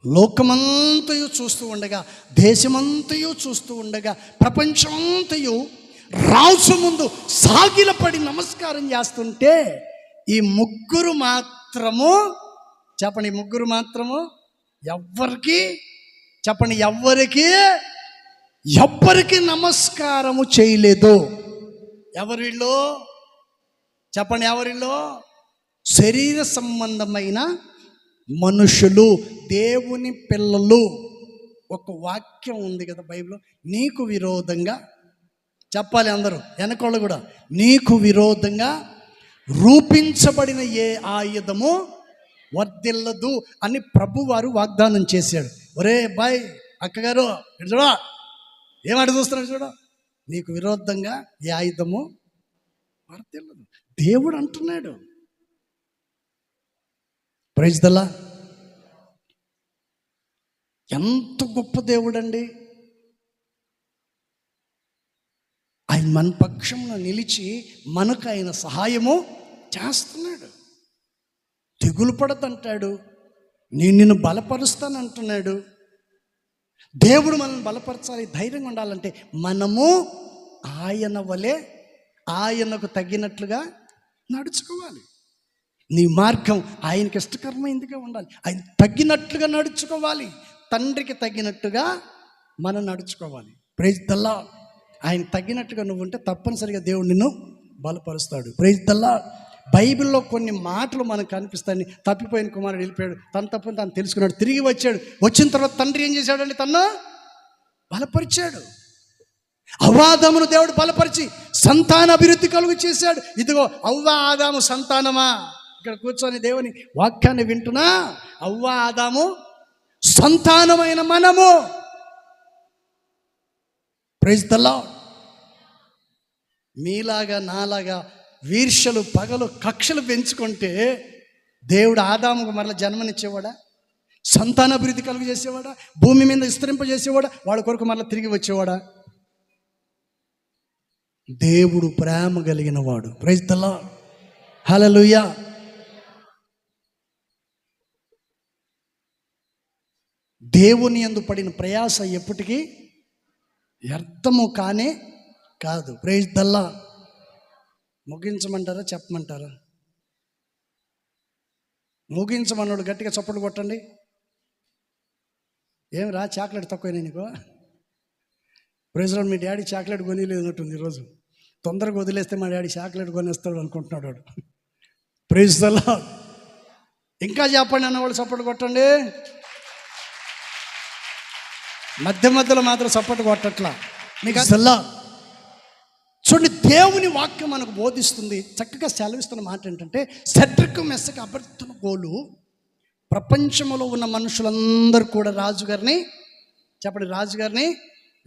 లోకమంతయు చూస్తూ ఉండగా, దేశమంతయు చూస్తూ ఉండగా, ప్రపంచమంతయు రాజు ముందు సాగిలపడి నమస్కారం చేస్తుంటే ఈ ముగ్గురు మాత్రము, చెప్పండి, ఈ ముగ్గురు మాత్రము ఎవ్వరికి, చెప్పండి, ఎవ్వరికి నమస్కారము చేయలేదు. ఎవరిలో, చెప్పండి, ఎవరిలో? శరీర సంబంధమైన మనుషులు, దేవుని పిల్లలు. ఒక వాక్యం ఉంది కదా బైబిల్లో, నీకు విరోధంగా, చెప్పాలి అందరూ వెనకోళ్ళు కూడా, నీకు విరోధంగా రూపించబడిన ఏ ఆయుధము వర్ధిల్లదు అని ప్రభువారు వాగ్దానం చేశాడు. ఒరే బాయ్, అక్కగారు, చూడా ఏమాట చూస్తున్నాడు, చూడ, నీకు విరోధంగా ఏ ఆయుధము వర్ధిల్లదు దేవుడు అంటున్నాడు. Praise the lord. ఎంత గొప్ప దేవుడు అండి. ఆయన మన పక్షంలో నిలిచి మనకు ఆయన సహాయము చేస్తున్నాడు. తెగులు పడదంటాడు, నేను నిన్ను బలపరుస్తానంటున్నాడు. దేవుడు మనల్ని బలపరచాలి, ధైర్యంగా ఉండాలంటే మనము ఆయన వలె, ఆయనకు తగినట్లుగా నడుచుకోవాలి. నీ మార్గం ఆయనకి ఇష్టకరమైందిగా ఉండాలి. ఆయన తగినట్లుగా నడుచుకోవాలి. తండ్రికి తగినట్టుగా మనం నడుచుకోవాలి. Praise the lord. ఆయన తగినట్టుగా నువ్వు ఉంటే తప్పనిసరిగా దేవుడు నిన్ను బలపరుస్తాడు. Praise the lord. బైబిల్లో కొన్ని మాటలు మనకు కనిపిస్తాయని, తప్పిపోయిన కుమారుడు వెళ్ళిపోయాడు, తన తప్పని తాను తెలుసుకున్నాడు, తిరిగి వచ్చాడు. వచ్చిన తర్వాత తండ్రి ఏం చేశాడండి? తన్ను బలపరిచాడు. అవ్వాదామును దేవుడు బలపరిచి సంతాన అభివృద్ధి కలుగు చేశాడు. ఇదిగో అవ్వ ఆదాము సంతానమా, ఇక్కడ కూర్చొని దేవుని వాక్యాన్ని వింటున్నా, అవ్వ ఆదాము సంతానమైన మనము. Praise the lord. మీలాగా నాలాగా వీర్షలు, పగలు, కక్షలు పెంచుకుంటే దేవుడు ఆదాముకు మరలా జన్మనిచ్చేవాడా? సంతానాభివృద్ధి కలుగు చేసేవాడా? భూమి మీద విస్తరింపజేసేవాడా? వాడి కొరకు మరలా తిరిగి వచ్చేవాడా? దేవుడు ప్రేమ కలిగిన వాడు. Praise the lord. హల్లెలూయా. దేవుని యందు పడిన ప్రయాస ఎప్పటికీ వ్యర్థము కానే కాదు. Praise the lord. ముగించమంటారా చెప్పమంటారా? ముగించమన్నాడు గట్టిగా చప్పట్లు కొట్టండి. ఏం రా, చాక్లెట్ తక్కువైనా నీకు? Praise lord. మీ డాడీ చాక్లెట్ కొనిలేదు అన్నట్టుంది ఈరోజు. తొందరగా వదిలేస్తే మా డాడీ చాక్లెట్ కొనేస్తాడు అనుకుంటున్నాడు వాడు. Praise the lord. ఇంకా చెప్పండి అన్నవాళ్ళు చప్పట్లు కొట్టండి. మధ్య మధ్యలో మాత్రం చప్పట్లు కొట్టట్లా మీకు అసలు. చూడండి, దేవుని వాక్యం మనకు బోధిస్తుంది, చక్కగా సెలవిస్తున్న మాట ఏంటంటే, షడ్రకు, మెషకు, అబేద్నెగోలు ప్రపంచంలో ఉన్న మనుషులందరూ కూడా రాజుగారిని, చెప్పండి, రాజుగారిని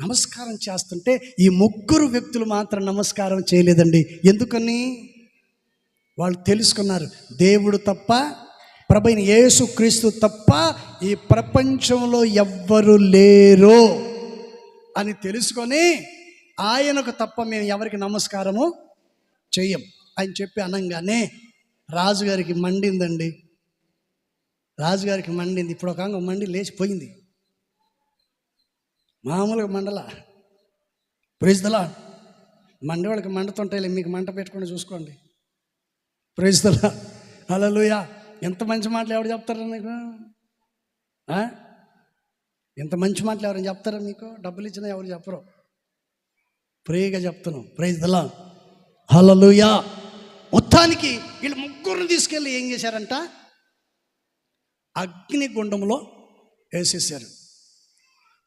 నమస్కారం చేస్తుంటే ఈ ముగ్గురు వ్యక్తులు మాత్రం నమస్కారం చేయలేదండి. ఎందుకని? వాళ్ళు తెలుసుకున్నారు, దేవుడు తప్ప, ప్రభువైన యేసుక్రీస్తు తప్ప ఈ ప్రపంచంలో ఎవ్వరు లేరు అని తెలుసుకొని ఆయనకు తప్ప మేము ఎవరికి నమస్కారము చెయ్యం అని చెప్పి అనగానే రాజుగారికి మండిందండి. రాజుగారికి మండింది. ఇప్పుడు ఒక మండి లేచిపోయింది. మామూలుగా మండల ప్రైజ్ ద లార్డ్. మండవాళ్ళకి మండుతుంటాయి, మీకు మంట పెట్టుకొని చూసుకోండి. Praise the lord. హల్లెలూయా. ఎంత మంచి మాటలు ఎవరు చెప్తారా నీకు? ఎంత మంచి మాటలు ఎవరైనా చెప్తారా మీకు? డబ్బులు ఇచ్చినా ఎవరు చెప్పరు, ఫ్రీగా చెప్తున్నాం. Praise the lord. హల్లెలూయా. మొత్తానికి వీళ్ళు ముగ్గురిని తీసుకెళ్ళి ఏం చేశారంట? అగ్నిగుండంలో వేసేసారు.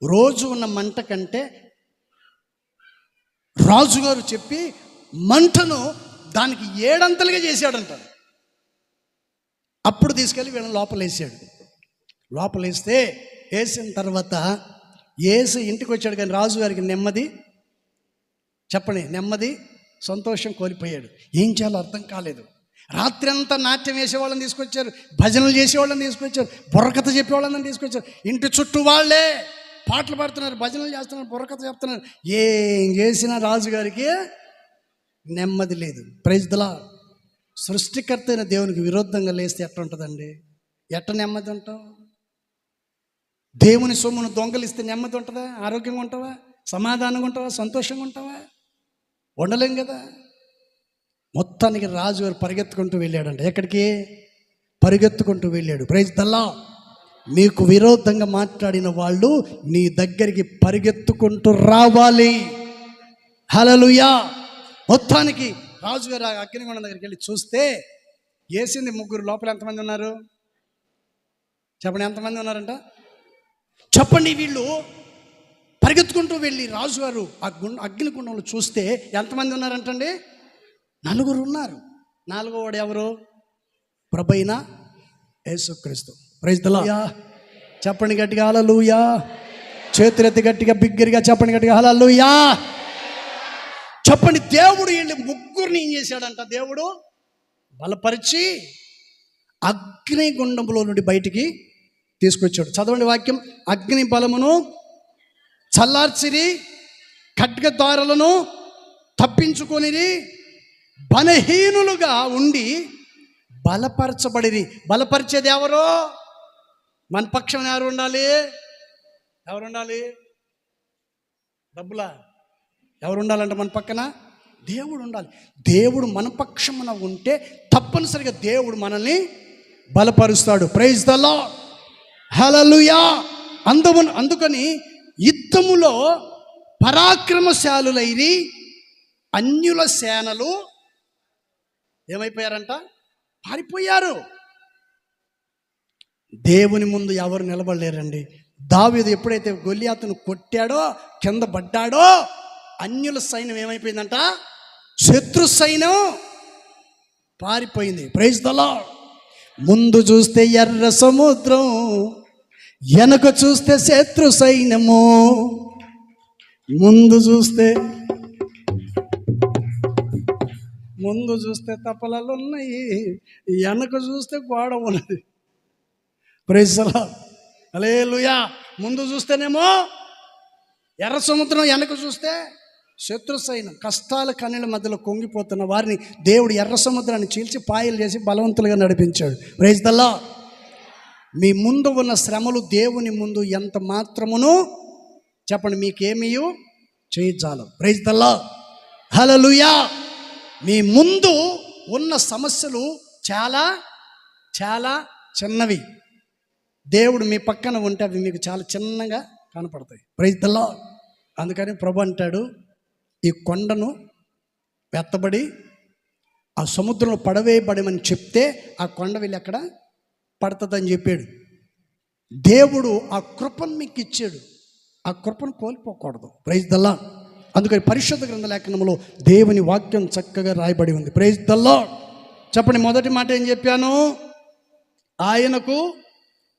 రోజు ఉన్న మంట కంటే రాజుగారు చెప్పి మంటను దానికి 7 అంతలుగా చేశాడంట. అప్పుడు తీసుకెళ్ళి వీళ్ళని లోపలేసాడు. లోపలేస్తే వేసిన తర్వాత వేసి ఇంటికి వచ్చాడు. కానీ రాజుగారికి నెమ్మది, చెప్పండి, నెమ్మది సంతోషం కోల్పోయాడు. ఏం చేయాలో అర్థం కాలేదు. రాత్రి అంతా నాట్యం వేసేవాళ్ళని తీసుకొచ్చారు, భజనలు చేసేవాళ్ళని తీసుకొచ్చారు, బుర్రకథ చెప్పేవాళ్ళని తీసుకొచ్చారు. ఇంటి చుట్టూ వాళ్ళే పాటలు పాడుతున్నారు, భజనలు చేస్తున్నారు, బుర్రకథ చెప్తున్నారు. ఏం చేసినా రాజుగారికి నెమ్మది లేదు. Praise the lord. సృష్టికర్త అయిన దేవునికి విరుద్ధంగా లేస్తే ఎట్లా ఉంటుందండి? ఎట్ట నెమ్మది ఉంటావు? దేవుని సొమ్మును దొంగలిస్తే నెమ్మది ఉంటుందా? ఆరోగ్యంగా ఉంటావా? సమాధానంగా ఉంటావా? సంతోషంగా ఉంటావా? ఉండలేం కదా. మొత్తానికి రాజుగారు పరిగెత్తుకుంటూ వెళ్ళాడంట. ఎక్కడికి? పరిగెత్తుకుంటూ వెళ్ళాడు. Praise the lord. మీకు విరోధంగా మాట్లాడిన వాళ్ళు నీ దగ్గరికి పరిగెత్తుకుంటూ రావాలి. హల్లెలూయా. మొత్తానికి రాజుగారు అగ్నిగుండం దగ్గరికి వెళ్ళి చూస్తే వేసింది ముగ్గురు. లోపల ఎంతమంది ఉన్నారు చెప్పండి? ఎంతమంది ఉన్నారంట చెప్పండి? వీళ్ళు పరిగెత్తుకుంటూ వెళ్ళి రాజుగారు ఆ అగ్నిగుండంలో చూస్తే ఎంతమంది ఉన్నారంటండి? 4 ఉన్నారు. 4వ వాడు ఎవరు? ప్రభువైన యేసుక్రీస్తు. Praise the lord. చెప్పండి గట్టిగా హల్లెలూయా. చేతులెత్తి గట్టిగా బిగ్గరగా చెప్పండి గట్టిగా హల్లెలూయా. చెప్పండి. దేవుడు వీళ్ళు ముగ్గురిని ఏం చేశాడంట? దేవుడు బలపరిచి అగ్నిగుండంలో నుండి బయటికి తీసుకొచ్చాడు. చదవండి వాక్యం. అగ్ని బలమును చల్లార్చిరి, ఖడ్గదారులను తప్పించుకొనిరి, బలహీనులుగా ఉండి బలపరచబడిరి. బలపరిచేది ఎవరు? మన పక్షం ఎవరు ఉండాలి? ఎవరు ఉండాలి? డబ్బులా? ఎవరు ఉండాలంటే మన పక్కన? దేవుడు ఉండాలి. దేవుడు మన పక్షమున ఉంటే తప్పనిసరిగా దేవుడు మనల్ని బలపరుస్తాడు. Praise the lord. హల్లెలూయా. అందుకని యుద్ధములో పరాక్రమశాలులైరి అన్యుల సేనలు ఏమైపోయారంట? పారిపోయారు. దేవుని ముందు ఎవరు నిలబడలేరండి. దావీదు ఎప్పుడైతే గొలియాతును కొట్టాడో, కింద పడ్డాడో, అన్యుల సైన్యం ఏమైపోయిందంట? శత్రు సైన్యం పారిపోయింది. Praise the lord. ముందు చూస్తే ఎర్ర సముద్రం, వెనక చూస్తే శత్రు సైన్యము. ముందు చూస్తే తపలలు ఉన్నాయి, వెనక చూస్తే గోడ ఉన్నది. Praise the lord. హల్లెలూయా. ముందు చూస్తేనేమో ఎర్ర సముద్రం, వెనక చూస్తే శత్రు సైన్యం. కష్టాల కన్నీళ్ళ మధ్యలో కుంగిపోతున్న వారిని దేవుడు ఎర్ర సముద్రాన్ని చీల్చి పాయలు చేసి బలవంతులుగా నడిపించాడు. Praise the lord. మీ ముందు ఉన్న శ్రమలు దేవుని ముందు ఎంత మాత్రమును చెప్పండి మీకేమీ చేయజాలం. Praise the lord. హల్లెలూయా. మీ ముందు ఉన్న సమస్యలు చాలా చాలా చిన్నవి. దేవుడు మీ పక్కన ఉంటే అవి మీకు చాలా చిన్నగా కనపడతాయి. Praise the lord. అందుకని ప్రభు అంటాడు, ఈ కొండను ఎత్తబడి ఆ సముద్రంలో పడవేయబడమని చెప్తే ఆ కొండ వెళ్ళి అక్కడ పడుతుందని చెప్పాడు. దేవుడు ఆ కృపను మీకు ఇచ్చాడు. ఆ కృపను కోల్పోకూడదు. Praise the lord. అందుకని పరిశుద్ధ గ్రంథ లేఖనంలో దేవుని వాక్యం చక్కగా రాయబడి ఉంది. Praise the lord. చెప్పండి. మొదటి మాట ఏం చెప్పాను? ఆయనకు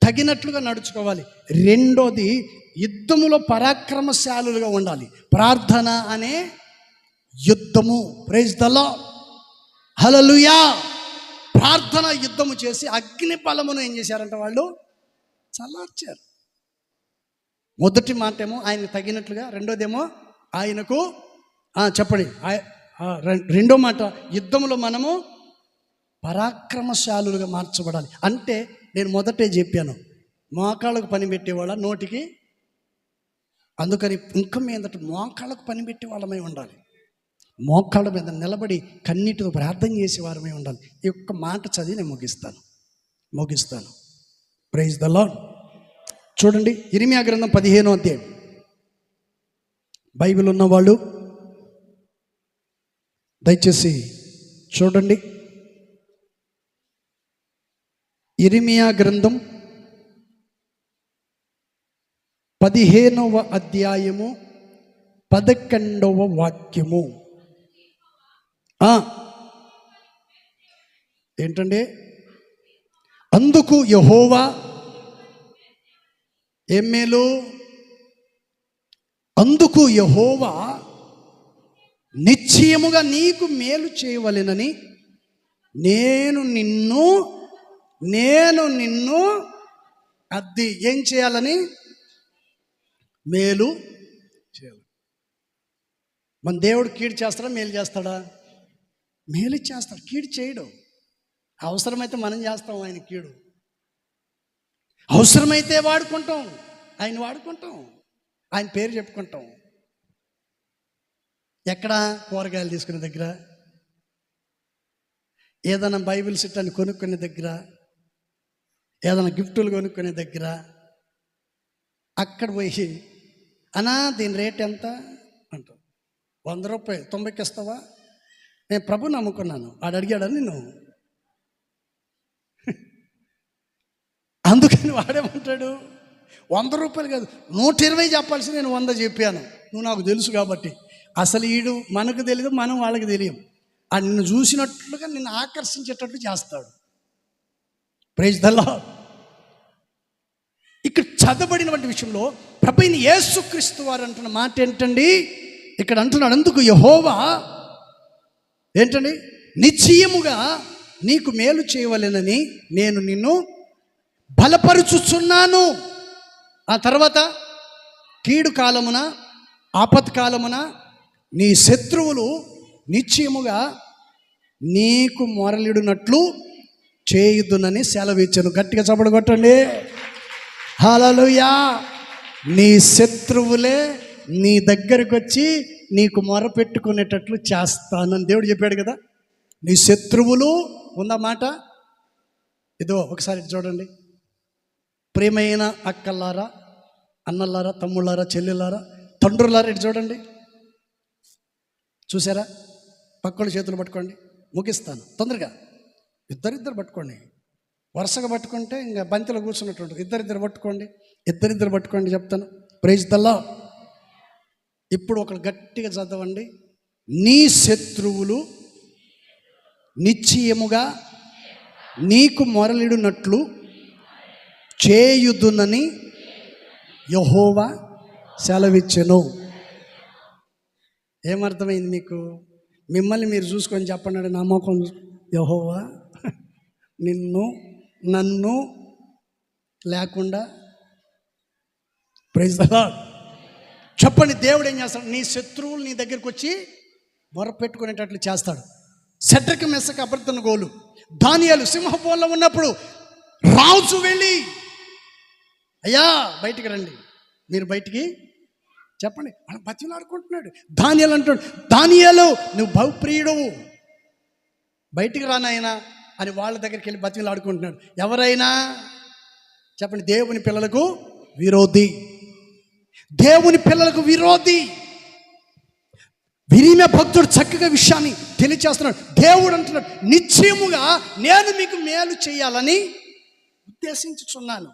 తగినట్లుగా నడుచుకోవాలి. రెండోది యుద్ధములో పరాక్రమశాలులుగా ఉండాలి. ప్రార్థన అనే యుద్ధము. ప్రైజ్ ద లార్డ్, హల్లెలూయా. ప్రార్థన యుద్ధము చేసి అగ్ని బలమును ఏం చేశారంట వాళ్ళు? చల్లార్చారు. మొదటి మాట ఏమో ఆయనకు తగినట్లుగా, రెండోదేమో ఆయనకు చెప్పండి. రెండో మాట, యుద్ధములో మనము పరాక్రమశాలులుగా మార్చబడాలి. అంటే నేను మొదటే చెప్పాను, మోకాళ్ళకు పని పెట్టేవాళ్ళ నోటికి. అందుకని ఇంక మీదట మోకాళ్ళకు పని పెట్టే వాళ్ళమై ఉండాలి. మోకాళ్ళ మీద నిలబడి కన్నీటితో ప్రార్థన చేసే వారమై ఉండాలి. ఈ ఒక్క మాట చదివి నేను ముగిస్తాను. Praise the lord. చూడండి, ఇర్మీయా గ్రంథం 15వ అధ్యాయం. బైబిల్ ఉన్నవాళ్ళు దయచేసి చూడండి. ఇర్మీయా గ్రంథం 15వ అధ్యాయము 11వ వాక్యము. ఏంటండి? అందుకు యెహోవా ఏం మేలు? అందుకు యెహోవా నిశ్చయముగా నీకు మేలు చేయవలెనని నేను నిన్ను అది ఏం చేయాలని? మేలు చేయాలి. మన దేవుడు కీడు చేస్తాడా, మేలు చేస్తాడా? మేలు చేస్తాడు, కీడు చేయడం. అవసరమైతే మనం చేస్తాం ఆయన కీడు, అవసరమైతే వాడుకుంటాం, ఆయన పేరు చెప్పుకుంటాం. ఎక్కడ? కూరగాయలు తీసుకునే దగ్గర, ఏదైనా బైబిల్ సెట్ అని కొనుక్కునే దగ్గర, ఏదైనా గిఫ్టులు కొనుక్కునే దగ్గర, అక్కడ పోయి అన్నా దీని రేట్ ఎంత అంటావు. 100 రూపాయలు 90కి ఇస్తావా? నేను ప్రభు నమ్ముకున్నాను, ఆడు అడిగాడని నేను. అందుకని వాడేమంటాడు, 100 రూపాయలు కాదు 120 చెప్పాల్సి, నేను 100 చెప్పాను. నువ్వు నాకు తెలుసు కాబట్టి. అసలు ఈడు మనకు తెలియదు, మనం వాళ్ళకి తెలియం. ఆ నిన్ను చూసినట్లుగా నిన్ను ఆకర్షించేటట్లు చేస్తాడు. Praise the lord. ఇక్కడ చదవబడినటువంటి విషయంలో ప్రభువైన యేసుక్రీస్తు వారు అంటున్న మాట ఏంటండి? ఇక్కడ అంటున్నాడు, అందుకు యెహోవా ఏంటండి? నిశ్చయముగా నీకు మేలు చేయవలెనని నేను నిన్ను బలపరుచుచున్నాను. ఆ తర్వాత కీడు కాలమున, ఆపత్కాలమున నీ శత్రువులు నిశ్చయముగా నీకు మొరలిడునట్లు చేయుదునని సెలవిచ్చాను. గట్టిగా చప్పట్లు కొట్టండి. హల్లెలూయా. నీ శత్రువులే నీ దగ్గరకు వచ్చి నీకు మొర పెట్టుకునేటట్లు చేస్తానని దేవుడు చెప్పాడు కదా. నీ శత్రువులు ఉందన్నమాట. ఇదో ఒకసారి చూడండి. ప్రియమైన అక్కలారా, అన్నలారా, తమ్ముళ్ళారా, చెల్లెలారా, తండ్రులారా, ఇటు చూడండి. చూసారా? పక్కల చేతులు పట్టుకోండి, ముగిస్తాను తొందరగా. ఇద్దరిద్దరు పట్టుకోండి, వరుసగా పట్టుకుంటే ఇంకా బంతిలో కూర్చున్నట్టు. ఇద్దరిద్దరు పట్టుకోండి చెప్తాను. Praise the lord. ఇప్పుడు ఒకరు గట్టిగా చదవండి. నీ శత్రువులు నిశ్చయముగా నీకు మొరలిడునట్లు చేయుదునని యెహోవా సెలవిచ్చెను. ఏమర్థమైంది మీకు? మిమ్మల్ని మీరు చూసుకొని చెప్పండి. నమ్మకం యెహోవా నిన్ను నన్ను లేకుండా. Praise the lord. చెప్పండి. దేవుడు ఏం చేస్తాడు? నీ శత్రువులు నీ దగ్గరికి వచ్చి మొరపెట్టుకునేటట్లు చేస్తాడు. షడ్రకు మెషకు అబేద్నెగోలు, దానియేలు సింహపోలో ఉన్నప్పుడు రాజు వెళ్ళి, అయ్యా బయటికి రండి, మీరు బయటికి చెప్పండి, వాళ్ళు బతిలాడుకుంటున్నాడు. దానియేలు అంటాడు, దానియేలు నువ్వు బహుప్రియుడు, బయటికి రానాయనా అని వాళ్ళ దగ్గరికి వెళ్ళి బతిలాడుకుంటున్నాడు. ఎవరైనా చెప్పండి. దేవుని పిల్లలకు విరోధి, దేవుని పిల్లలకు విరోధి. విరిమే భక్తుడు చక్కగా విషయాన్ని తెలియచేస్తున్నాడు. దేవుడు అంటున్నాడు, నిశ్చయముగా నేను మీకు మేలు చేయాలని ఉద్దేశించుచున్నాను.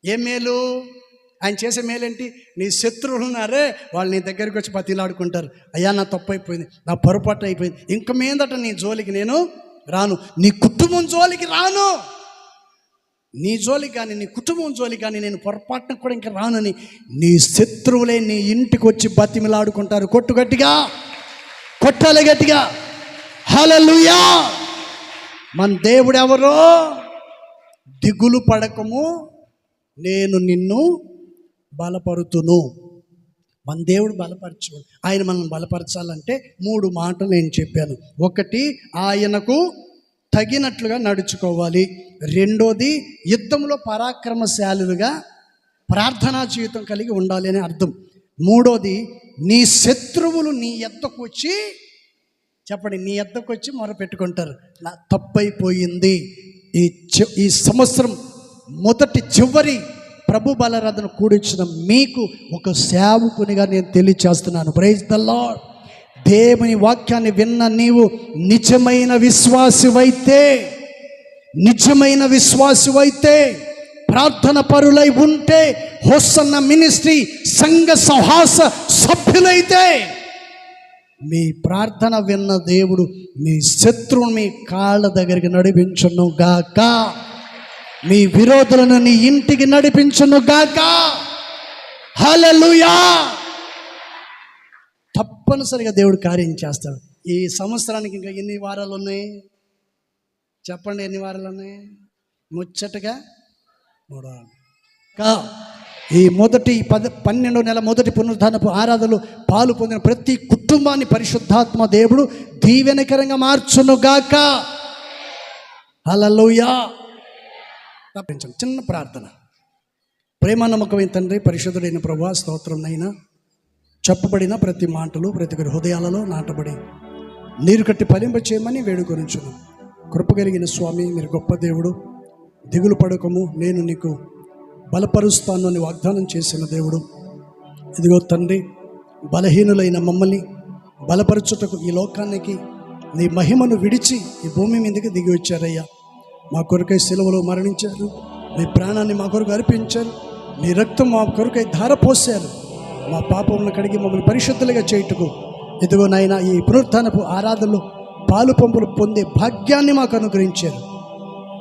ఏ మేలు? ఆయన చేసే మేలేంటి? నీ శత్రువులు ఉన్నారే, వాళ్ళు నీ దగ్గరికి వచ్చి బతిలాడుకుంటారు. అయ్యా నా తప్పు అయిపోయింది, నా పొరపాటు అయిపోయింది, ఇంక మీదట నీ జోలికి నేను రాను, నీ కుటుంబం జోలికి రాను, నీ జోలి కానీ నీ కుటుంబం జోలి కానీ నేను పొరపాటున కూడా ఇంకా రానని నీ శత్రువులే నీ ఇంటికి వచ్చి బతిమిలాడుకుంటారు. కొట్టు గట్టిగా, కొట్టాలి గట్టిగా. హల్లెలూయా. మన దేవుడు ఎవరో? దిగులు పడకము, నేను నిన్ను బలపరుతును. మన దేవుడు బలపరచు. ఆయన మనం బలపరచాలంటే 3 మాటలు నేను చెప్పాను. ఒకటి, ఆయనకు తగినట్లుగా నడుచుకోవాలి. రెండోది, యుద్ధంలో పరాక్రమశాలులుగా ప్రార్థనా జీవితం కలిగి ఉండాలి అని అర్థం. మూడోది, నీ శత్రువులు నీ ఎద్దకు వచ్చి, చెప్పండి, నీ ఎద్దకు వచ్చి మొరపెట్టుకుంటారు, నా తప్పైపోయింది. ఈ సంవత్సరం మొదటి చివరి ప్రభు బలరాధన కూడిచ్చిన మీకు ఒక సేవకునిగా నేను తెలియచేస్తున్నాను. Praise the lord. దేవుని వాక్యాన్ని విన్న నీవు నిజమైన విశ్వాసివైతే ప్రార్థన పరులై ఉంటే, హోసన్న మినిస్ట్రీ సంఘ సహాస సభ్యులైతే, మీ ప్రార్థన విన్న దేవుడు మీ శత్రువుని మీ కాళ్ళ దగ్గరికి నడిపించును గాక. మీ విరోధులను నీ ఇంటికి నడిపించును గాక. హల్లెలూయా. తప్పనిసరిగా దేవుడు కార్యం చేస్తాడు. ఈ సంవత్సరానికి ఇంకా ఎన్ని వారాలు ఉన్నాయి? చెప్పండి, ఎన్ని వారాలు ఉన్నాయి? ముచ్చటగా 3 వారాలు. ఈ మొదటి 12వ నెల మొదటి పునరుద్ధానపు ఆరాధనలు పాలు పొందిన ప్రతి కుటుంబాన్ని పరిశుద్ధాత్మ దేవుడు దీవెనకరంగా మార్చును గాక. హల్లెలూయా. తప్పించండి. చిన్న ప్రార్థన. ప్రేమ నమ్మకమైన తండ్రి, పరిశుద్ధుడైన ప్రభువా, స్తోత్రంనైనా చెప్పబడిన ప్రతి మాటలు ప్రతి హృదయాలలో నాటబడి నీరు కట్టి ఫలింప చేయమని వేడుకొనిచును. కృప కలిగిన స్వామి, మీరు గొప్ప దేవుడు. దిగులు పడకము, నేను నీకు బలపరుస్తాను అని వాగ్దానం చేసిన దేవుడు. ఇదిగో తండ్రి, బలహీనులైన మమ్మల్ని బలపరచుటకు ఈ లోకానికి నీ మహిమను విడిచి ఈ భూమి మీదకి దిగి వచ్చారయ్యా. మా కొరకై సిలువలో మరణించారు, మీ ప్రాణాన్ని మా కొరకు అర్పించారు, మీ రక్తం మా కొరకై ధారపోసారు. మా పాపములను కడిగి మమ్మల్ని పరిశుద్ధులుగా చేయుటకు ఇదిగో నాయన ఈ పునరుత్థానపు ఆరాధనలో పాలు పంపులు పొందే భాగ్యాన్ని మాకు అనుగ్రహించారు.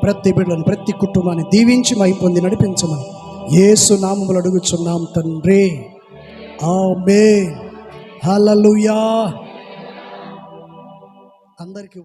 ప్రతి బిడ్డలను ప్రతి కుటుంబాన్ని దీవించి మహిమ పొంది నడిపించమని యేసు నామములో అడుగుచున్నాం తండ్రి. ఆమేన్. హల్లెలూయా. అందరికీ